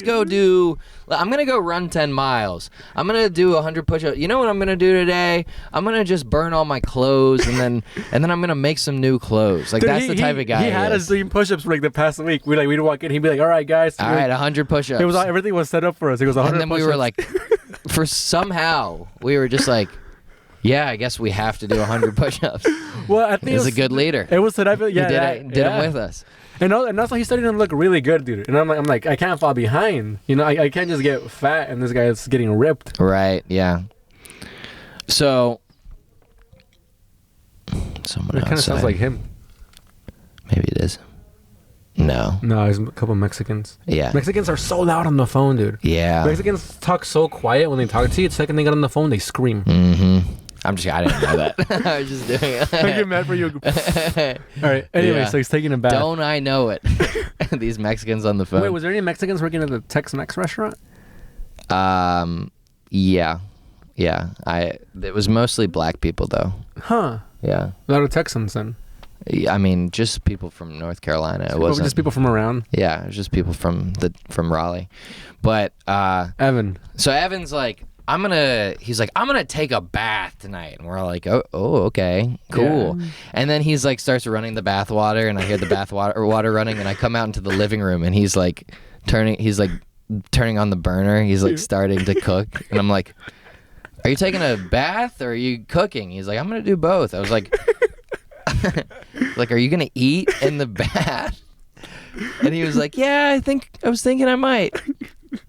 going to go run 10 miles. I'm going to do 100 push-ups. You know what I'm going to do today? I'm going to just burn all my clothes and then I'm going to make some new clothes. Like, dude, that's the type of guy he had us doing push-ups for like the past week. We'd walk in, he'd be like, all right, guys. All right, 100 push-ups. Everything was set up for us. It was 100 push-ups. And then we were like, we were just like, yeah, I guess we have to do 100 push-ups. Well, I think he's a good leader. It was set up. Yeah, he did them with us. And also he's starting to look really good, dude. And I'm like, I can't fall behind. I can't just get fat and this guy is getting ripped. Right. Yeah. So. Someone it kind of sounds like him. Maybe it is. No, there's a couple Mexicans. Yeah. Mexicans are so loud on the phone, dude. Yeah. Mexicans talk so quiet when they talk to you. The second they get on the phone, they scream. Mm-hmm. I didn't know that. I was just doing it. I get mad for you. All right. Anyway, so he's taking a bath. Don't I know it? These Mexicans on the phone. Wait, was there any Mexicans working at the Tex-Mex restaurant? Yeah. It was mostly black people though. Huh. Yeah. A lot of Texans then. I mean, just people from North Carolina. It wasn't just people from around. Yeah, it was just people from Raleigh. But Evan. So Evan's like, I'm gonna take a bath tonight, and we're all like, oh, okay, cool. Yeah. And then he's like, starts running the bath water, and I hear the bath water running, and I come out into the living room, and he's like turning on the burner. He's like starting to cook, and I'm like, are you taking a bath or are you cooking? He's like, I'm gonna do both. I was like, like, are you gonna eat in the bath? And he was like, yeah, I was thinking I might.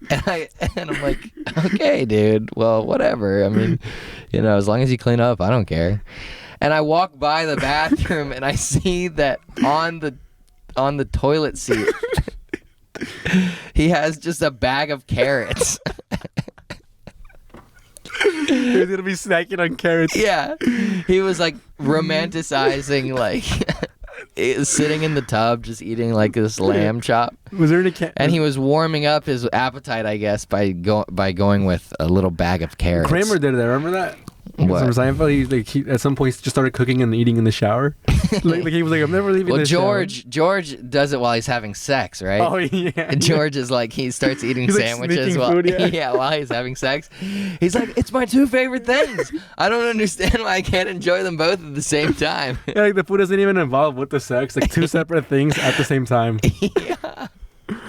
And I'm like, okay, dude. Well, whatever. I mean, as long as you clean up, I don't care. And I walk by the bathroom and I see that on the toilet seat, he has just a bag of carrots. He's gonna be snacking on carrots. Yeah, he was like romanticizing, like sitting in the tub, just eating like this lamb chop. Was there any? And he was warming up his appetite, I guess, by going with a little bag of carrots. Kramer did that. Remember that? What? From Seinfeld, he at some point just started cooking and eating in the shower. like he was like, I'm never leaving. Well, shower. George does it while he's having sex, right? Oh yeah. George is like, he starts eating sandwiches while while he's having sex. He's like, it's my two favorite things. I don't understand why I can't enjoy them both at the same time. Yeah, like the food isn't even involved with the sex. Like two separate things at the same time. Yeah.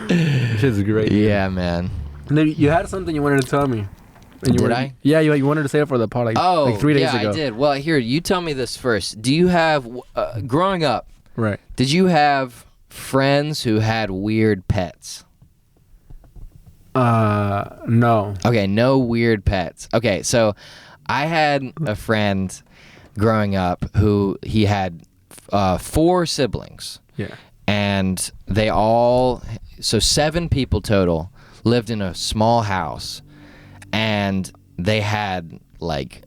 This shit's great. Yeah, man. You had something you wanted to tell me. Did I? Yeah, you wanted to say it for the pod like 3 days ago. Yeah, I did. Well, here, you tell me this first. Do you have, growing up, right? Did you have friends who had weird pets? No. Okay, no weird pets. Okay, so I had a friend growing up who he had 4 siblings. Yeah. And so 7 people total lived in a small house. And they had like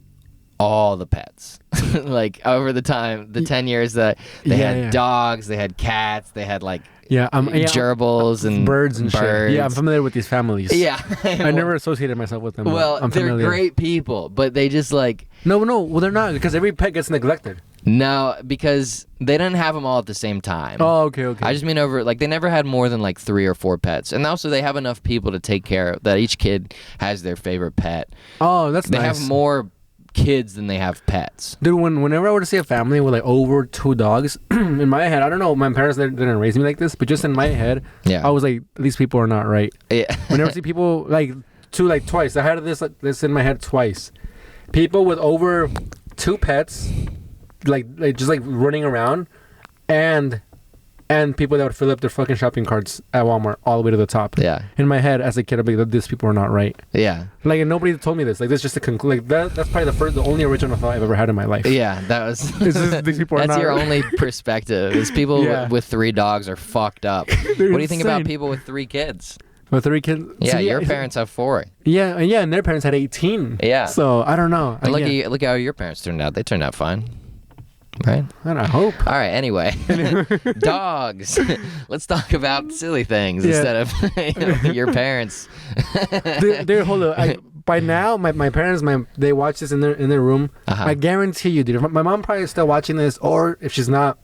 all the pets. Like over the 10 years that they had dogs, they had cats, they had like gerbils and birds and shit. Yeah, I'm familiar with these families. Yeah. I never associated myself with them. Well, they're great people, but they just like... No, well, they're not, because every pet gets neglected. No, because they didn't have them all at the same time. Oh, okay. I just mean over, like, they never had more than like 3 or 4 pets. And also they have enough people to take care of, that each kid has their favorite pet. Oh, that's nice. They have more kids than they have pets. Dude, whenever I were to see a family with like over 2 dogs, in my head, I don't know, my parents didn't raise me like this, but just in my head, I was like, these people are not right. Yeah. Whenever I see people like twice, I had this in my head twice. People with over 2 pets, like just like running around, and people that would fill up their fucking shopping carts at Walmart all the way to the top. Yeah. In my head, as a kid, I'd be like, these people are not right. Yeah. Like, and nobody told me this. Like, this is just a conclusion. Like, that's probably the only original thought I've ever had in my life. Yeah, that was. These people are that's not your right. only perspective. Is people with 3 dogs are fucked up. What do you think about people with 3 kids? With 3 kids? Yeah, so, your parents have 4. Yeah, and their parents had 18. Yeah. So, I don't know. And look how your parents turned out. They turned out fine. Right? I hope. All right, anyway. Dogs. Let's talk about silly things instead of your parents. Dude, hold on. By now, my parents, they watch this in their room. I guarantee you, dude. My mom probably is still watching this, or if she's not,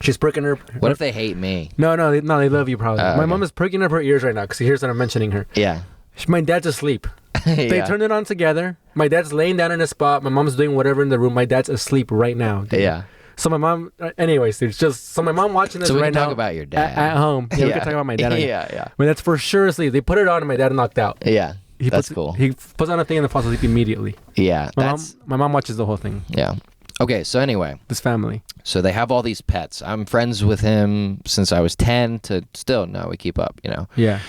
she's pricking her. What if they hate me? No, they love you probably. My mom is pricking up her ears right now because she hears that I'm mentioning her. Yeah. My dad's asleep. They turned it on together. My dad's laying down in a spot. My mom's doing whatever in the room. My dad's asleep right now. Dude. Yeah. So my mom, anyways, dude, so my mom watching this right now. So we can talk about your dad at home. Yeah, we can talk about my dad. Yeah. My dad's for sure asleep. They put it on and my dad knocked out. Yeah. That's cool. He puts on a thing and then falls asleep immediately. Yeah. My mom watches the whole thing. Yeah. Okay, so anyway. This family. So they have all these pets. I'm friends with him since I was 10 to still, no, we keep up, you know. Yeah.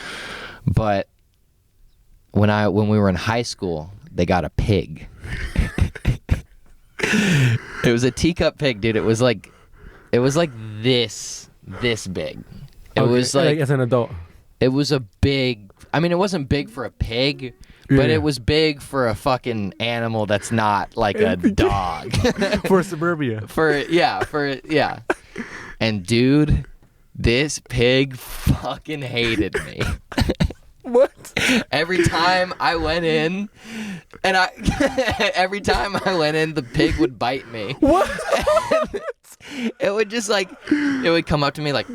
But when we were in high school, they got a pig. It was a teacup pig, dude. It was like this big. It was like as an adult. It was a big. I mean, it wasn't big for a pig, but it was big for a fucking animal that's not like a dog. For suburbia. Yeah. And dude, this pig fucking hated me. What? Every time I went in, the pig would bite me. What? It would just it would come up to me like,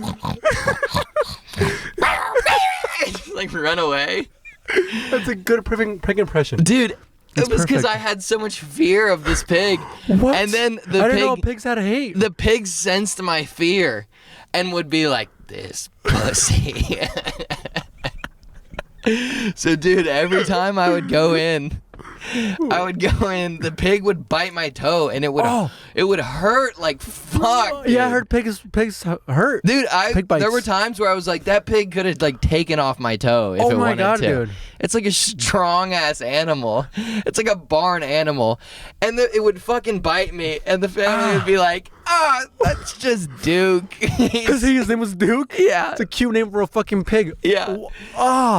like run away. That's a good pig impression, dude. It was because I had so much fear of this pig. What? And then I didn't know pigs had hate. The pig sensed my fear, and would be like, "This pussy." So, dude, every time I would go in, the pig would bite my toe, and it would hurt like fuck. Dude. Yeah, I heard pigs hurt. Dude, there were times where I was like, that pig could have like taken off my toe if it wanted to. Oh my god, dude. It's like a strong ass animal. It's like a barn animal, and it would fucking bite me, and the family would be like, that's just Duke. Because his name was Duke? Yeah. It's a cute name for a fucking pig. Yeah.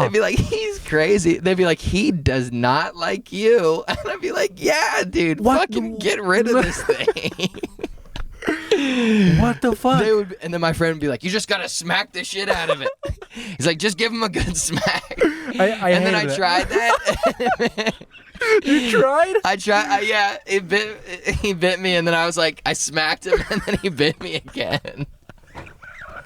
They'd be like, he's crazy. They'd be like, he does not like you. And I'd be like, yeah, dude, fucking get rid of this thing. What the fuck? And then my friend would be like, you just gotta smack the shit out of it. He's like, just give him a good smack. And then I tried that. You tried? I tried. Yeah, he bit me, and then I was like, I smacked him, and then he bit me again.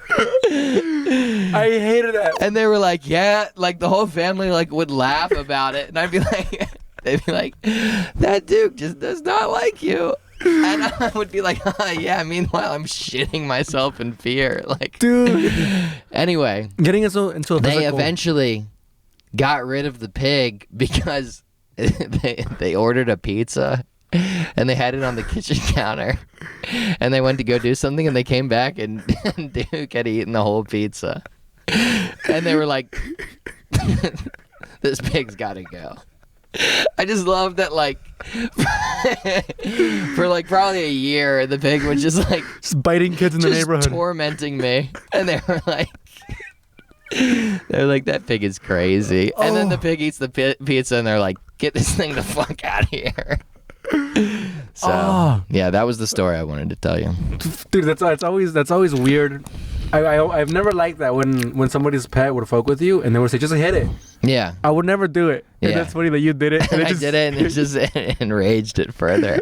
I hated that. And they were like, yeah, like the whole family like would laugh about it, and I'd be like, they'd be like, that Duke just does not like you. And I would be like, yeah, meanwhile I'm shitting myself in fear. Like, dude. Anyway, getting into a physical. They eventually got rid of the pig because they ordered a pizza and they had it on the kitchen counter, and they went to go do something, and they came back and Duke had eaten the whole pizza, and they were like, this pig's gotta go. I just love that, like, for like probably a year, the pig was just like just biting kids in the neighborhood, tormenting me, and they were like, that pig is crazy. And then the pig eats the pizza, and they're like, get this thing the fuck out of here. So yeah, that was the story I wanted to tell you. Dude, that's always weird. I've never liked that when somebody's pet would fuck with you and they would say just hit it. Yeah, I would never do it. Yeah. And that's funny that you did it. And I did it, and it just enraged it further.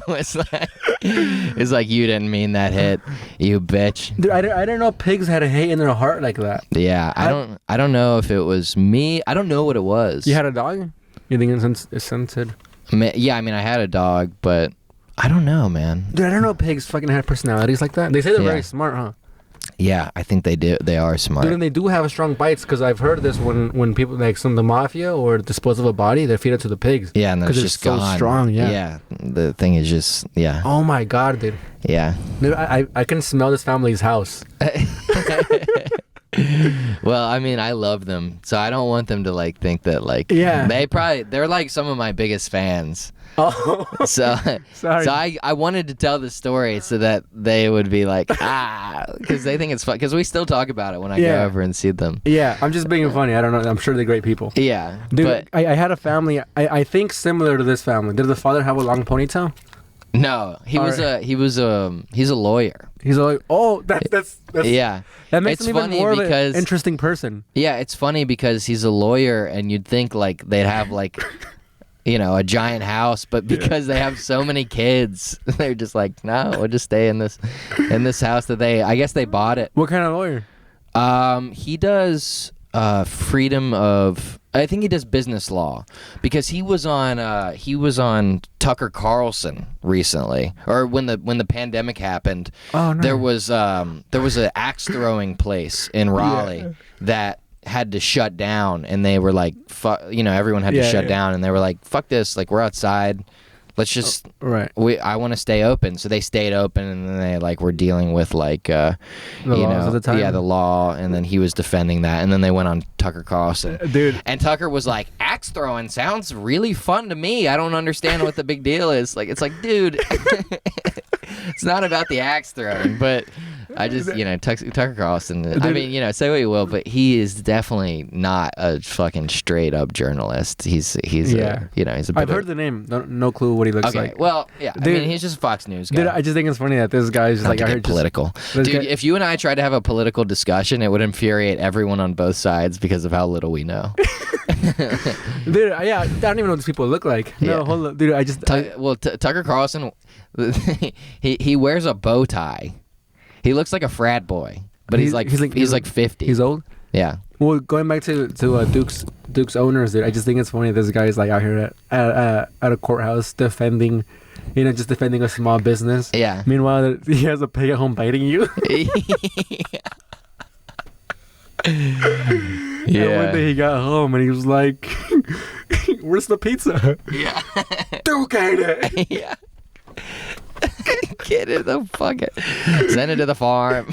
It's like you didn't mean that hit, you bitch. Dude, I didn't know pigs had a hate in their heart like that. Yeah, I don't know if it was me. I don't know what it was. You had a dog? You think it's scented? Yeah, I mean, I had a dog, but I don't know, man. Dude, I don't know pigs fucking have personalities like that. They say they're very smart, huh? Yeah, I think they do. They are smart. Dude, and they do have strong bites because I've heard this when people like some of the mafia or dispose of a body, they feed it to the pigs. Yeah, and it's just so gone. Strong. Yeah. Yeah, the thing is just Oh my god, dude. Yeah. Dude, I can smell this family's house. Well, I mean, I love them, so I don't want them to like think that like they're like some of my biggest fans. Oh, so sorry. So I wanted to tell the story so that they would be like because they think it's fun because we still talk about it when I go over and see them. Yeah, I'm just being funny. I don't know. I'm sure they're great people. Yeah, dude. But I had a family. I think similar to this family. Did the father have a long ponytail? No, he's a lawyer. He's like, that's yeah. That makes him even more of an interesting person. Yeah, it's funny because he's a lawyer, and you'd think like they'd have like, a giant house, but because they have so many kids, they're just like, no, we'll just stay in this house that I guess they bought it. What kind of lawyer? He does freedom of. I think he does business law because he was on Tucker Carlson recently, or when the pandemic happened. Oh, no. There was an axe throwing place in Raleigh that had to shut down, and they were like, everyone had to shut down, and they were like, fuck this, like we're outside. Let's just I want to stay open, so they stayed open, and then they like were dealing with like the laws at the time. Yeah, the law, and then he was defending that, and then they went on Tucker Carlson, dude. And Tucker was like, axe throwing sounds really fun to me. I don't understand what the big deal is. Like it's like, dude, it's not about the axe throwing, but I just Tucker Carlson. Dude, I mean, say what you will, but he is definitely not a fucking straight up journalist. He's he's a I've heard the name, no clue what he looks like. Well, yeah, dude, I mean, he's just a Fox News guy. Dude, I just think it's funny that this guy's just like I heard political. Dude, if you and I tried to have a political discussion, it would infuriate everyone on both sides because of how little we know. Dude, I don't even know what these people look like. No, hold on, dude. Tucker Carlson, he wears a bow tie. He looks like a frat boy, but he's like 50. He's old. Yeah. Well, going back to Duke's owners, dude, I just think it's funny this guy's like out here at a courthouse defending a small business. Yeah. Meanwhile, he has a pig at home biting you. Yeah. And one day he got home and he was like, "Where's the pizza?" Yeah. Duke ate it. Yeah. Get it the fucking send it to the farm.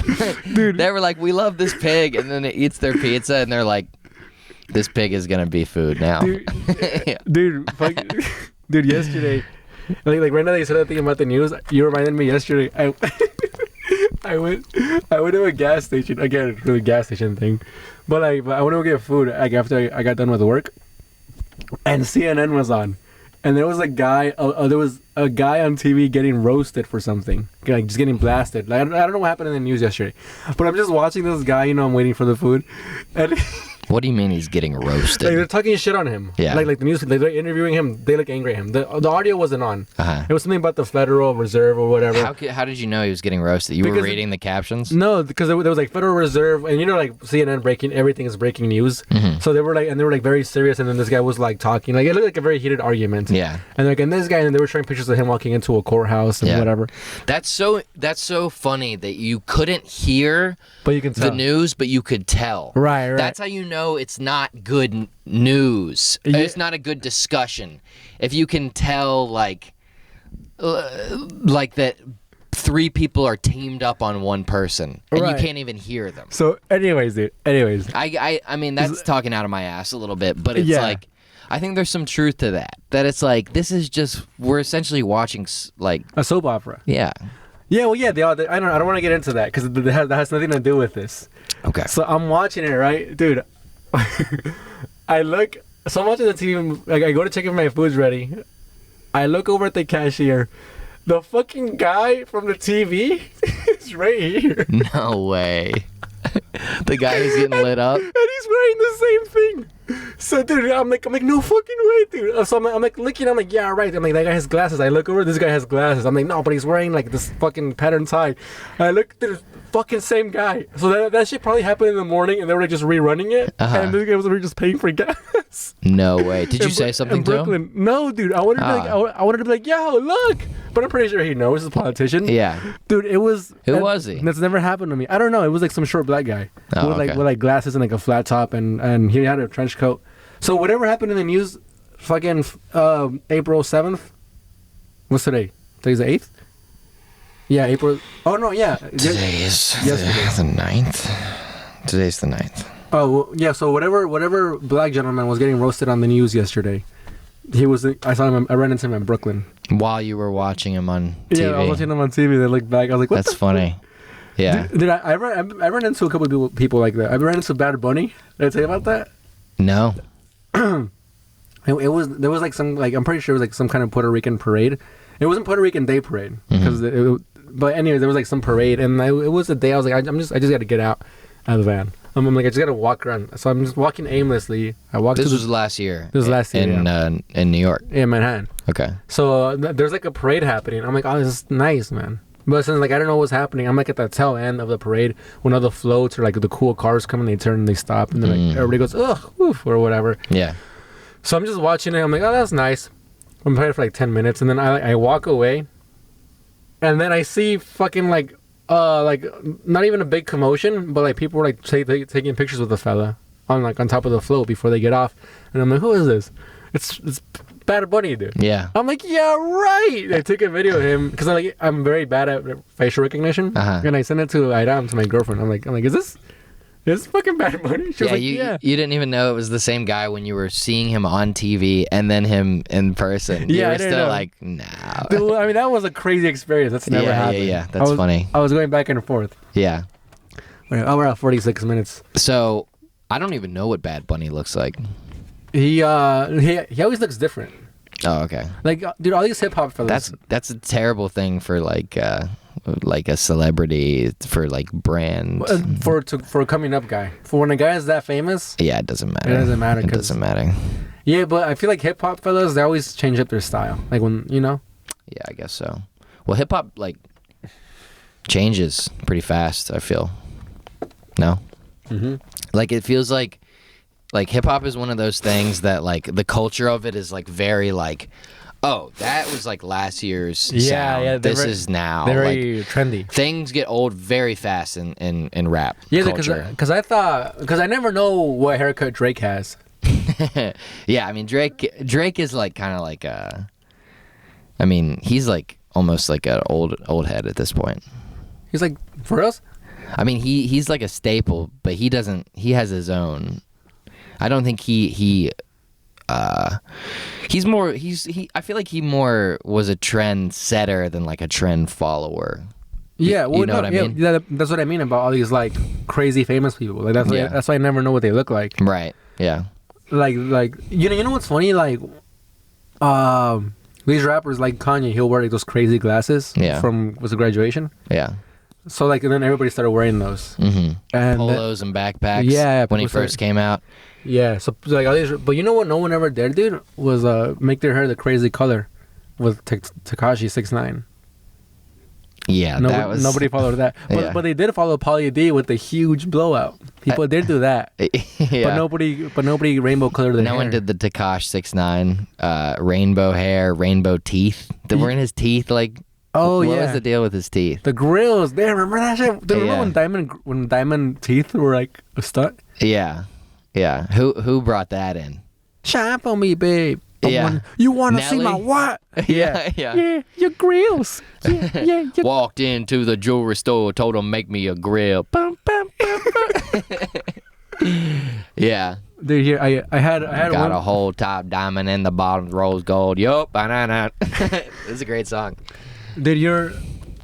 Dude, they were like, we love this pig, and then it eats their pizza, and they're like, this pig is gonna be food now. Dude, dude, yesterday, like right now that you said that thing about the news, you reminded me yesterday. I went to a gas station again, really gas station thing, but I went to go get food like after I got done with work, and CNN was on. And there was a guy on TV getting roasted for something, like just getting blasted. Like I don't know what happened in the news yesterday, but I'm just watching this guy. I'm waiting for the food, and what do you mean he's getting roasted? Like they're talking shit on him. Yeah. Like the news, like they're interviewing him. They look angry at him. The audio wasn't on. Uh-huh. It was something about the Federal Reserve or whatever. How did you know he was getting roasted? You were reading the captions? No, because there was like Federal Reserve, and like CNN everything is breaking news. Mm-hmm. So they were like very serious, and then this guy was like talking, like it looked like a very heated argument. Yeah. And this guy, and they were showing pictures of him walking into a courthouse and whatever. That's so funny that you couldn't hear but you can tell. The news, but you could tell. Right. That's how you know it's not good news. Yeah. It's not a good discussion. If you can tell, like that 3 people are teamed up on one person, and you can't even hear them. So, anyways, dude. I mean, that's talking out of my ass a little bit, but it's like, I think there's some truth to that. That it's like, this is just, we're essentially watching like a soap opera. Yeah. Yeah, well, yeah, I don't want to get into that because that has nothing to do with this. Okay. So I'm watching it, right, dude. I'm watching the TV. Like I go to check if my food's ready, I look over at the cashier. The fucking guy from the TV is right here. No way. The guy who's getting lit up. And he's wearing the same thing. So, dude, I'm like, no fucking way, dude. So I'm like looking, I'm like, yeah, right. I'm like, that guy has glasses. I look over, this guy has glasses. I'm like, no, but he's wearing like this fucking pattern tie. I look, the fucking same guy. So that shit probably happened in the morning, and they were like just rerunning it. And this guy was just paying for gas. No way. Did you say something to him? No, dude. I wanted to be like, I wanted to be like, yo, look. But I'm pretty sure he knows. He's a politician. Yeah. Dude, it was. Who was he? That's never happened to me. I don't know. It was like some short black guy with like glasses and like a flat top, and he had a trench coat. So whatever happened in the news, fucking April 7th. What's today? Today's the 8th. Yeah, April. Oh no, yeah. Today is the 9th. Today's the 9th. Oh well, yeah. So whatever black gentleman was getting roasted on the news yesterday. He was. I saw him. I ran into him in Brooklyn. While you were watching him on TV. Yeah, I was watching him on TV. They looked back. I was like, "What?" That's funny. Yeah. Did I ran into a couple of people like that. I ran into Bad Bunny. Did I tell you about that? No. There was like some, like, I'm pretty sure it was like some kind of Puerto Rican parade. It wasn't Puerto Rican Day parade because but anyway, there was like some parade, and it was a day I was like, I just got to get out of the van. I'm like, I just got to walk around. So I'm just walking aimlessly. This was last year. This was last year in New York. Yeah, Manhattan. Okay. So there's like a parade happening. I'm like, oh, this is nice, man. But since like I don't know what's happening, I'm like at the tail end of the parade when all the floats or like the cool cars come and they turn and they stop, and then like everybody goes ugh, woof, or whatever. Yeah. So I'm just watching it. I'm like, oh, that's nice. I'm playing for like 10 minutes, and then I walk away, and then I see fucking like not even a big commotion, but like people were like taking pictures with the fella on top of the float before they get off, and I'm like, who is this? It's Bad Bunny, dude. Yeah. I'm like, yeah, right. I took a video of him because I'm very bad at facial recognition, and I sent it to Iram, to my girlfriend. I'm like, is this fucking Bad Bunny? She was like, you didn't even know it was the same guy when you were seeing him on TV and then him in person. Yeah, you were I didn't still know. like, nah. Dude, I mean, that was a crazy experience. That's never happened. Yeah, that's funny. I was going back and forth. Yeah. We're at 46 minutes. So, I don't even know what Bad Bunny looks like. He always looks different. Oh, okay. Like, dude, all these hip hop fellas. That's a terrible thing for like a celebrity, for like brand. For a coming up guy. For when a guy is that famous. Yeah, it doesn't matter. It doesn't matter. It doesn't matter. Yeah, but I feel like hip hop fellas, they always change up their style. Like when, you know. Yeah, I guess so. Well, hip hop like changes pretty fast, I feel. No. Like it feels like hip hop is one of those things that like the culture of it is like very like, oh, that was like last year's sound. Yeah, this is now. Very like, trendy. Things get old very fast in rap culture. Because I never know what haircut Drake has. Yeah, I mean Drake is like kind of like I mean he's like almost like an old head at this point. He's like, for reals? I mean he's like a staple, but he has his own. I don't think he's more I feel like he more was a trend setter than like a trend follower. Yeah, well, you know what I mean? Yeah, that's what I mean about all these like crazy famous people. Like that's why I never know what they look like. Right. Yeah. Like you know what's funny? Like these rappers like Kanye, he'll wear like those crazy glasses from was it graduation? Yeah. So like and then everybody started wearing those. Mm-hmm. And polos and backpacks. Yeah, when he first came out. Yeah, so like all these, but you know what? No one ever did, dude, was make their hair the crazy color with Tekashi 6ix9ine. Yeah, nobody followed that, but they did follow Pauly D with the huge blowout. People did do that, but nobody rainbow colored their hair. No one did the Tekashi 6ix9ine rainbow hair, rainbow teeth. Weren't his teeth like? Oh, what was the deal with his teeth? The grills. Damn, remember that shit? Remember when diamond teeth were like a stunt? Yeah. Yeah. Who brought that in? Shine for me, babe. You want to see my what? Yeah. Your grills. Yeah. Walked into the jewelry store, told them make me a grill. Bum, bum, bum, bum. Yeah. Dude, here I had got a whole top diamond in the bottom rose gold. Yup, banana. This is a great song. Dude,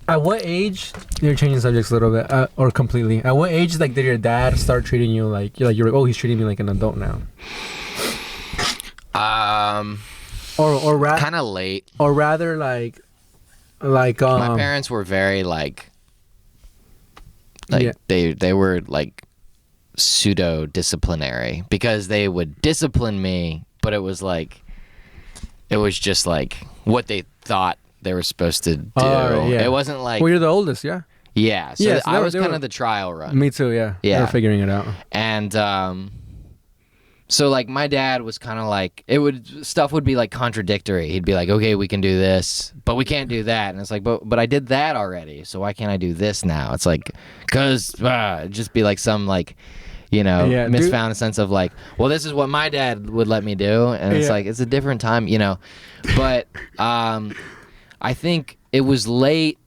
at what age? You're changing subjects a little bit, or completely. At what age, like, did your dad start treating you like you're like, oh, he's treating me like an adult now? or kind of late. Or rather, like my parents were very like they were like pseudo disciplinary because they would discipline me, but it was just like what they thought they were supposed to do. It wasn't like, well, you're the oldest, yeah. Yeah, so I was kind of the trial run. Me too, yeah. They were figuring it out. And so like my dad was kind of like, stuff would be like contradictory. He'd be like, okay, we can do this, but we can't do that. And it's like, but I did that already, so why can't I do this now? It's like, cause it'd just be like some like, misfound sense of like, well, this is what my dad would let me do, and it's like it's a different time, But I think it was late,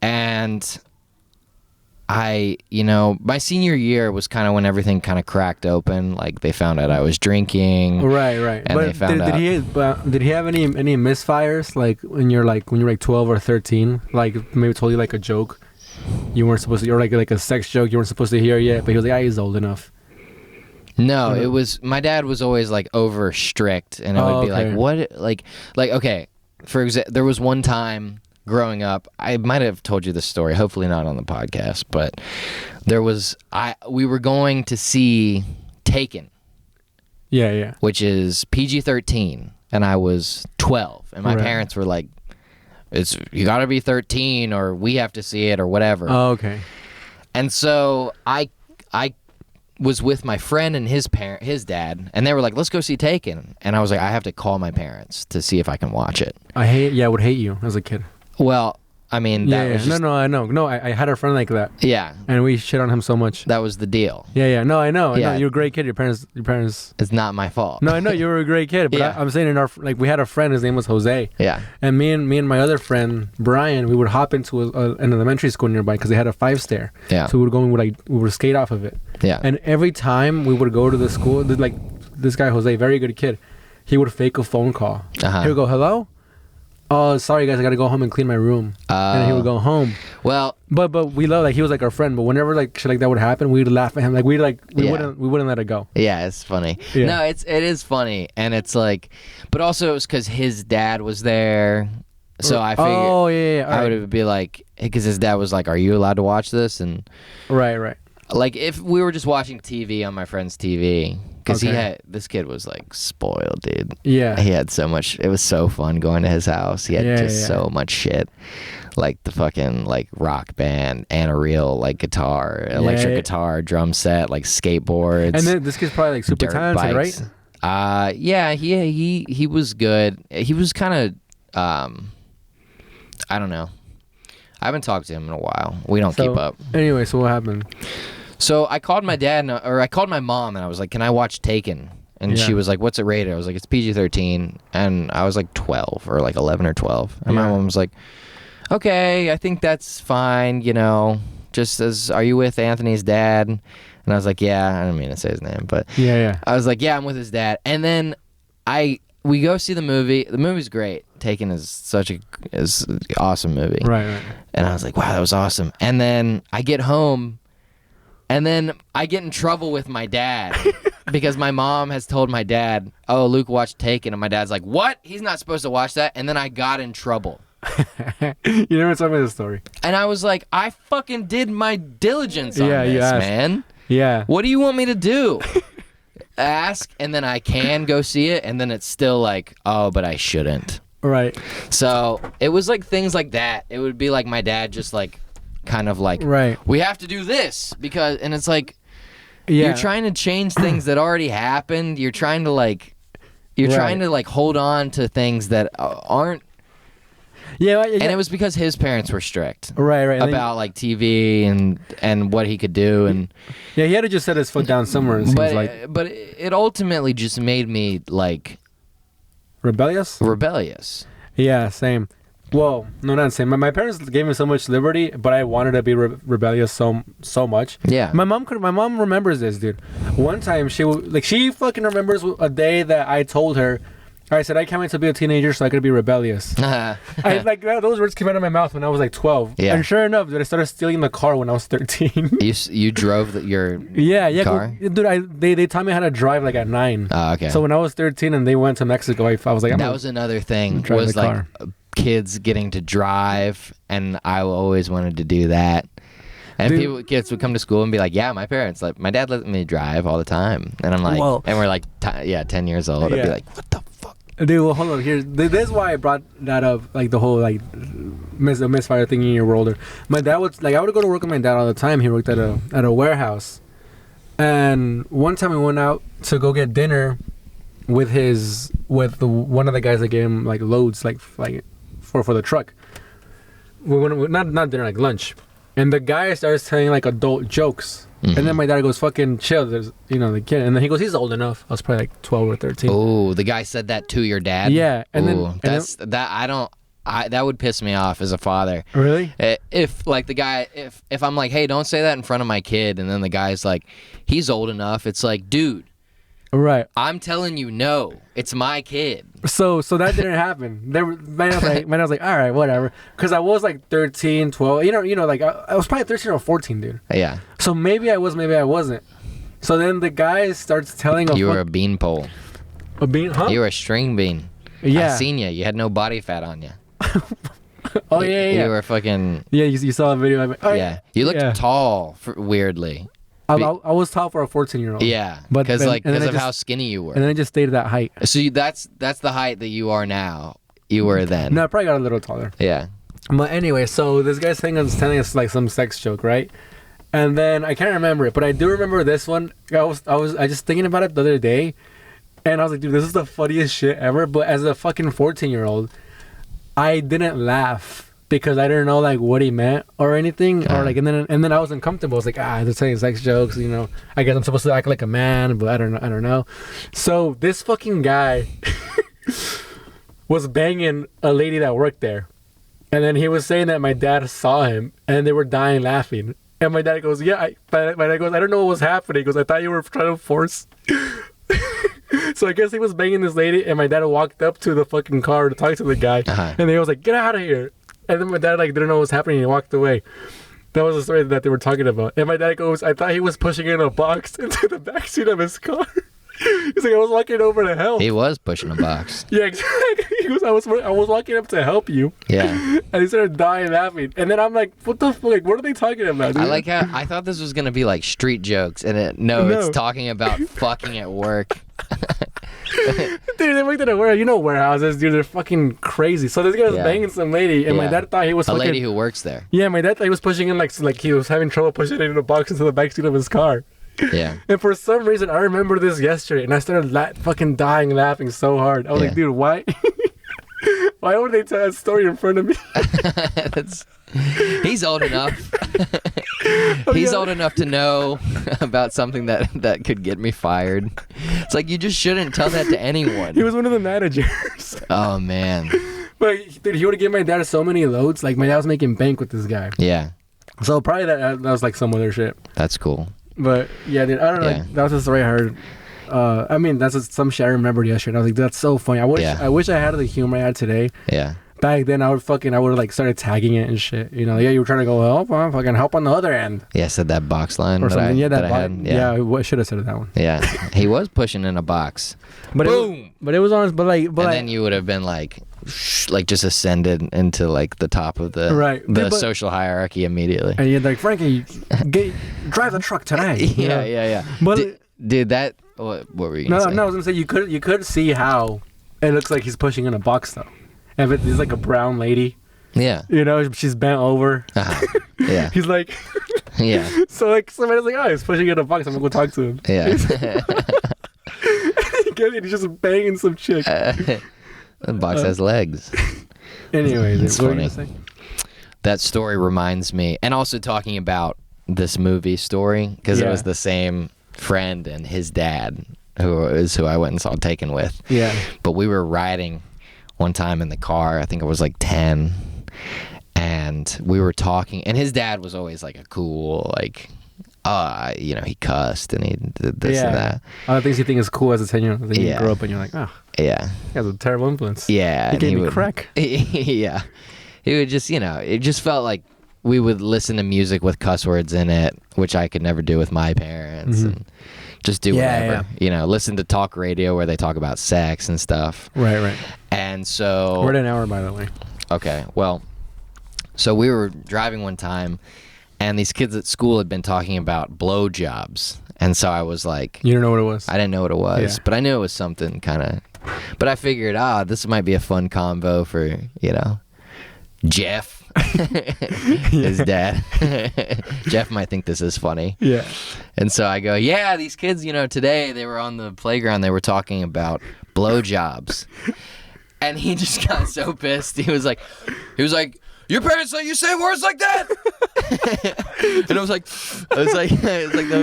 and my senior year was kind of when everything kind of cracked open. Like they found out I was drinking. Right. And they found out. Did he have any misfires? Like when you're like 12 or 13, like maybe told you like a joke you weren't supposed to, or like a sex joke you weren't supposed to hear yet, but he was like, he's old enough. No, it was, my dad was always like over strict, and it would be like, what, like okay, for example, there was one time growing up, I might have told you this story, hopefully not on the podcast, but we were going to see Taken. Yeah. Which is PG-13, and I was 12, and my parents were like, you gotta be 13 or we have to see it or whatever. Oh, okay. And so I was with my friend and his dad, and they were like, let's go see Taken. And I was like, I have to call my parents to see if I can watch it. I would hate you as a kid. Well, I mean, that was just, no, I know. No, I had a friend like that. Yeah. And we shit on him so much. That was the deal. Yeah. No, I know. Yeah. You're a great kid. Your parents. It's not my fault. No, I know you were a great kid, but I'm saying we had a friend. His name was Jose. Yeah. And me and my other friend Brian, we would hop into an elementary school nearby because they had a 5-stair. Yeah. So we would go and we would skate off of it. Yeah. And every time we would go to the school, like this guy Jose, very good kid, he would fake a phone call. He would go, hello. Oh, sorry guys, I gotta go home and clean my room. And he would go home. Well, but we love, like, he was like our friend. But whenever like shit like that would happen, we'd laugh at him. Like we wouldn't let it go. Yeah, it's funny. Yeah. No, it is funny, and it's like, but also it was because his dad was there. So I figured, I would be like, because his dad was like, "Are you allowed to watch this?" And right. Like if we were just watching TV on my friend's TV. Because this kid was like spoiled, dude. Yeah. He had so much, it was so fun going to his house. He had so much shit. Like the fucking like rock band and a real like guitar, electric guitar, drum set, like skateboards. And then this kid's probably like super talented, right? Yeah, he was good. He was kind of, I don't know. I haven't talked to him in a while. We don't keep up. Anyway, so what happened? So I called my dad, or I called my mom, and I was like, can I watch Taken? And she was like, what's it rated? I was like, it's PG-13. And I was like 12 or like 11 or 12. And my mom was like, okay, I think that's fine, just as, are you with Anthony's dad? And I was like, yeah, I don't mean to say his name, but I was like, yeah, I'm with his dad. And then we go see the movie. The movie's great. Taken is is an awesome movie. Right. And I was like, wow, that was awesome. And then I get home, and then I get in trouble with my dad because my mom has told my dad, oh, Luke watched Taken. And my dad's like, what? He's not supposed to watch that. And then I got in trouble. You never told me the story. And I was like, I fucking did my diligence on this, man. Yeah. What do you want me to do? Ask, and then I can go see it, and then it's still like, oh, but I shouldn't. Right. So it was like things like that. It would be like my dad just like kind of like, we have to do this because, and it's like, you're trying to change things that already happened. You're trying to like, trying to like hold on to things that aren't. Yeah, and it was because his parents were strict, right, about like TV and what he could do, and he had to just set his foot down somewhere. But it ultimately just made me like rebellious. Yeah, same. Well, no, not same. My parents gave me so much liberty, but I wanted to be rebellious so much. Yeah. My mom remembers this, dude. One time she fucking remembers a day that I told her, I said I can't wait to be a teenager so I could be rebellious. Like those words came out of my mouth when I was like 12. Yeah. And sure enough, dude, I started stealing the car when I was 13. You drove your car? Dude, they taught me how to drive like at 9. Okay. So when I was 13 and they went to Mexico, I was like, that was another thing. Was like kids getting to drive, and I always wanted to do that. And kids would come to school and be like, "Yeah, my parents, like, my dad let me drive all the time." And I'm like, and we're like, 10 years old. I'd be like, "What the fuck?" Dude, well, hold on. Here, this is why I brought that up, like the whole like misfire thing in your older. My dad would I would go to work with my dad all the time. He worked at a warehouse, and one time we went out to go get dinner with one of the guys that gave him like loads like for the truck. We went not dinner, like lunch. And the guy starts telling like adult jokes. Mm-hmm. And then my dad goes, fucking chill. There's, the kid. And then he goes, he's old enough. I was probably like 12 or 13. Oh, the guy said that to your dad? Yeah. And that would piss me off as a father. Really? If like the guy, if I'm like, hey, don't say that in front of my kid. And then the guy's like, he's old enough. It's like, dude. Right. I'm telling you, no. It's my kid. So that didn't happen. Man, I was like, all right, whatever. Because I was like 13, 12. Like I was probably 13 or 14, dude. Yeah. So maybe I was, maybe I wasn't. So then the guy starts telling you were a beanpole. A bean? Huh? You were a string bean. Yeah. I seen you. You had no body fat on you. Oh yeah. You were fucking. Yeah, you saw a video of it. Oh, yeah. You looked tall, weirdly. I was tall for a 14-year-old. Yeah, because of how skinny you were. And then I just stayed at that height. So that's the height that you are now. You were then. No, I probably got a little taller. Yeah. But anyway, so this guy's telling us like some sex joke, right? And then I can't remember it, but I do remember this one. I just thinking about it the other day, and I was like, dude, this is the funniest shit ever. But as a fucking 14-year-old, I didn't laugh. Because I didn't know like what he meant or anything, or like, and then I was uncomfortable. I was like, they're saying sex jokes, I guess I'm supposed to act like a man, but I don't know. So this fucking guy was banging a lady that worked there, and then he was saying that my dad saw him, and they were dying laughing. And my dad goes, my dad goes, I don't know what was happening. He goes, I thought you were trying to force. So I guess he was banging this lady, and my dad walked up to the fucking car to talk to the guy, and he was like, get out of here. And then my dad didn't know what was happening. And he walked away. That was the story that they were talking about. And my dad goes, I thought he was pushing in a box into the backseat of his car. He's like, I was walking over to help. He was pushing a box. Yeah, exactly. He goes, I was walking up to help you. Yeah. And he started dying laughing. And then I'm like, what the fuck? Like, what are they talking about, dude? I like how I thought this was going to be like street jokes. And it's talking about fucking at work. Dude, they worked at a warehouse. Warehouses, dude, they're fucking crazy. So this guy was banging some lady, and my dad thought he was a lady who works there. Yeah, my dad thought he was pushing in like he was having trouble pushing it in a box into the backseat of his car. Yeah. And for some reason, I remember this yesterday, and I started fucking dying laughing so hard. I was like, dude, why? Why would they tell that story in front of me? He's old enough. He's old enough to know about something that could get me fired. It's like, you just shouldn't tell that to anyone. He was one of the managers. Oh, man. But dude, he would have given my dad so many loads. Like, my dad was making bank with this guy. Yeah. So probably that was like some other shit. That's cool. But yeah, dude, I don't know. Like, that was the story I heard. I mean, that's some shit I remembered yesterday. I was like, that's so funny. I wish I had the humor I had today. Yeah. Back then, I would have started tagging it and shit. You were trying to go help, fucking help on the other end. Yeah, said that box line or something. I should have said that one. Yeah, he was pushing in a box. But boom. It was on. And then you would have been like just ascended into like the top of the social hierarchy immediately. And you're like, Frankie, drive the truck today. Yeah. But did that? What were you gonna say? No, I was gonna say you could see how it looks like he's pushing in a box though. And if it's like a brown lady. Yeah. She's bent over. Yeah. He's like. Yeah. So like somebody's like, he's pushing in a box. I'm gonna go talk to him. Yeah. He's just banging some chick. The box has legs. Anyways, it's funny. That story reminds me, and also talking about this movie story, because it was the same friend and his dad who I went and saw Taken with. Yeah. But we were riding one time in the car. I think I was like 10, and we were talking, and his dad was always like a cool, like he cussed and he did this and that. All the things you think is cool as a 10-year-old. Then you grow up and you're like, oh. Yeah. He has a terrible influence. Yeah. He gave me crack. Yeah. He would just, it just felt like we would listen to music with cuss words in it, which I could never do with my parents. And just do whatever. Listen to talk radio where they talk about sex and stuff. Right. And so... We're at an hour, by the way. Okay. Well, so we were driving one time, and these kids at school had been talking about blowjobs. And so I was like... You don't know what it was? I didn't know what it was, but I knew it was something kind of... But I figured, this might be a fun combo for, Jeff. His dad. Jeff might think this is funny. Yeah. And so I go, yeah, these kids, today they were on the playground. They were talking about blowjobs. And he just got so pissed. He was like, your parents let you say words like that? And I was like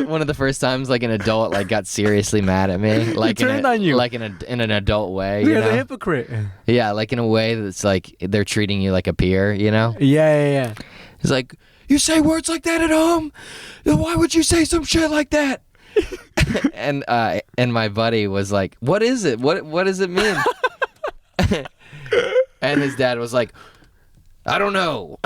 one of the first times like an adult like got seriously mad at me, like turned on you, like in an adult way. You're the hypocrite. Yeah, like in a way that's like they're treating you like a peer. Yeah. He's like, you say words like that at home? Then why would you say some shit like that? And my buddy was like, what is it? What does it mean? And his dad was like, I don't know.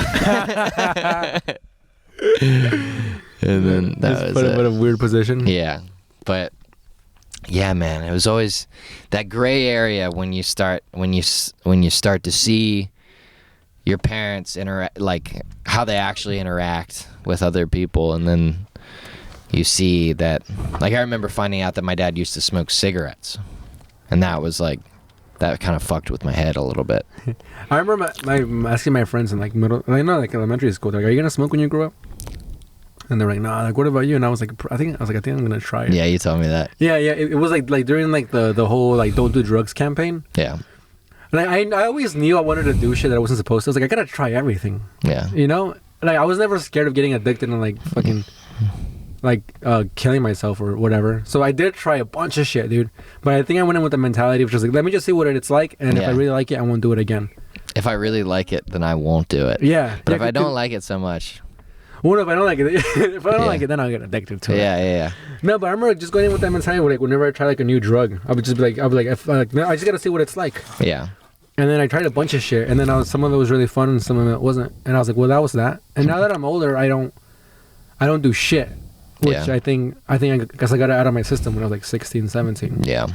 And then that was what a weird position. Yeah, but yeah, man, it was always that gray area when you start to see your parents interact, like how they actually interact with other people, and then you see that. Like I remember finding out that my dad used to smoke cigarettes, and that was like. That kind of fucked with my head a little bit. I remember asking my friends in like elementary school, they're like, "Are you gonna smoke when you grow up?" And they're like, "Nah." Like, what about you? And I was like, I think I'm gonna try it. Yeah, you told me that. Yeah. It was like during like the whole like don't do drugs campaign. Yeah. And I always knew I wanted to do shit that I wasn't supposed to. I was like, I gotta try everything. Yeah. Like I was never scared of getting addicted and like fucking. Like killing myself or whatever. So I did try a bunch of shit, dude. But I think I went in with the mentality of just like, let me just see what it's like, and if I really like it, I won't do it again. If I really like it, then I won't do it. Yeah. But if I don't like it so much. Well, if I don't like it, like it, then I'll get addicted to it. Yeah. No, but I remember just going in with that mentality. Where, like whenever I try like a new drug, I would just be like, I just gotta see what it's like. Yeah. And then I tried a bunch of shit, and then some of it was really fun, and some of it wasn't. And I was like, well, that was that. And now that I'm older, I don't do shit. Which I guess I got it out of my system when I was like 16, 17. Yeah.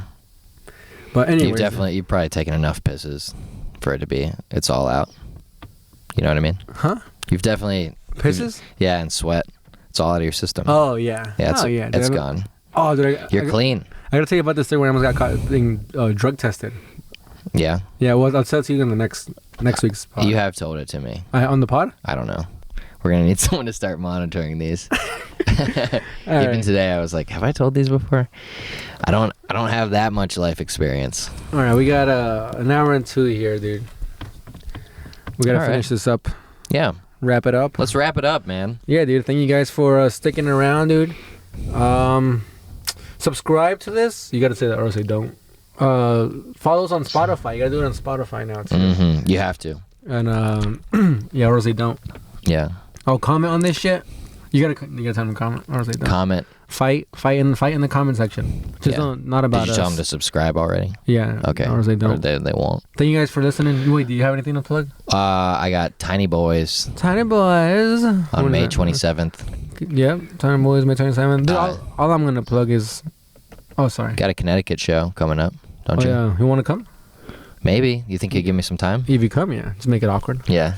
But anyway. You've probably taken enough pisses for it to be, it's all out. You know what I mean? Huh? You've definitely... Pisses? Yeah, and sweat. It's all out of your system. Oh, yeah. Yeah, it's gone. Oh, dude. You're clean. I gotta tell you about this thing when I almost got caught being drug tested. Yeah? Yeah, well, I'll tell it to you in the next week's pod. You have told it to me. On the pod? I don't know. We're gonna need someone to start monitoring these. Even today, I was like, "Have I told these before?" I don't have that much life experience. All right, we got an hour and 2 here, dude. We gotta finish this up. Yeah. Wrap it up. Let's wrap it up, man. Yeah, dude. Thank you guys for sticking around, dude. Subscribe to this. You gotta say that, or else I don't. Follow us on Spotify. You gotta do it on Spotify now too. Mm-hmm. You have to. And yeah, or else they don't. Yeah. Oh, comment on this shit. You gotta tell them to comment, or else they don't. Comment. Fight in the comment section. Just not about us. Did you tell them to subscribe already? Yeah. Okay. Or else they don't. Or they won't. Thank you guys for listening. Wait, do you have anything to plug? I got Tiny Boys. Tiny Boys. On May 27th. Yep. Tiny Boys, May 27th. Dude, all I'm gonna plug is. Oh, sorry. Got a Connecticut show coming up, don't you? Yeah. You want to come? Maybe. You think you'd give me some time? If you come, yeah. Just make it awkward. Yeah.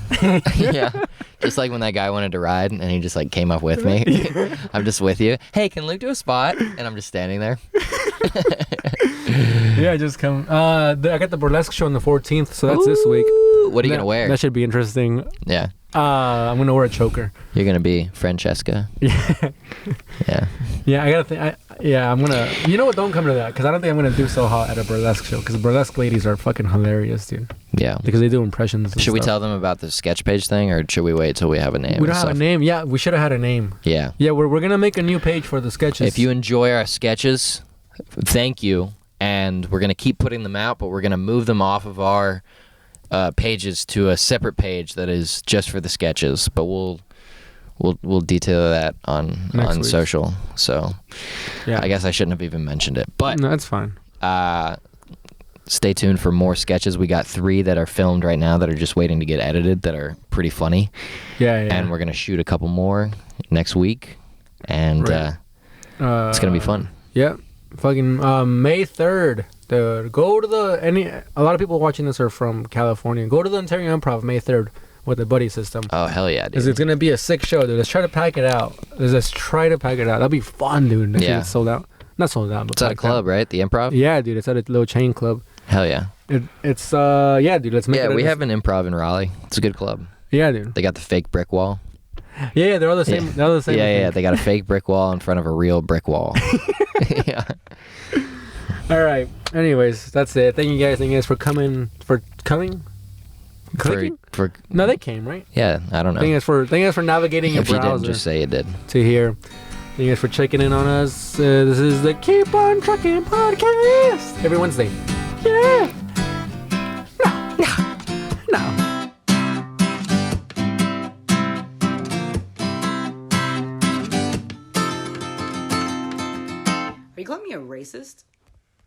Yeah. Just like when that guy wanted to ride and he just like came up with me. I'm just with you. Hey, can Luke do a spot? And I'm just standing there. Yeah, just come. I got the burlesque show on the 14th, so that's this week. What are you going to wear? That should be interesting. Yeah. I'm going to wear a choker. You're going to be Francesca? Yeah. Yeah. Yeah, I got to think. I'm going to... You know what? Don't come to that, because I don't think I'm going to do so hot at a burlesque show, because burlesque ladies are fucking hilarious, dude. Yeah. Because they do impressions and Should we stuff. tell them about the sketch page thing, or should we wait till we have a name? We don't have a name. Yeah, we should have had a name. Yeah. Yeah, we're going to make a new page for the sketches. If you enjoy our sketches, thank you. And we're going to keep putting them out, but we're going to move them off of our pages to a separate page that is just for the sketches. But we'll we'll detail that on Next week. social. So Yeah. I guess I shouldn't have even mentioned it, but No, that's fine. Stay tuned for more sketches. We got 3 that are filmed right now that are just waiting to get edited that are pretty funny. Yeah. And we're gonna shoot a couple more next week, and it's gonna be fun. Yeah. Fucking May 3rd. Go to a lot of people watching this are from California. Go to the Ontario Improv May 3rd with the buddy system. Oh hell yeah, dude! Because it's gonna be a sick show, dude. Let's try to pack it out. That'll be fun, dude. It's sold out. Not sold out, but it's at a club, right? The Improv. Yeah, dude. It's at a little chain club. Hell yeah. It's yeah, dude. Let's make it. Yeah, we have an Improv in Raleigh. It's a good club. Yeah, dude. They got the fake brick wall. Yeah, they're all the same. Yeah. They're all the same. Yeah. They got a fake brick wall in front of a real brick wall. Yeah. All right. Anyways, that's it. Thank you guys for coming. Clicking? No, they came, right? Yeah, I don't know. Thank you guys for navigating your browser. If you didn't, just say you did. To here. Thank you guys for checking in on us. This is the Keep On Trucking podcast every Wednesday. Yeah. No. Are you calling me a racist?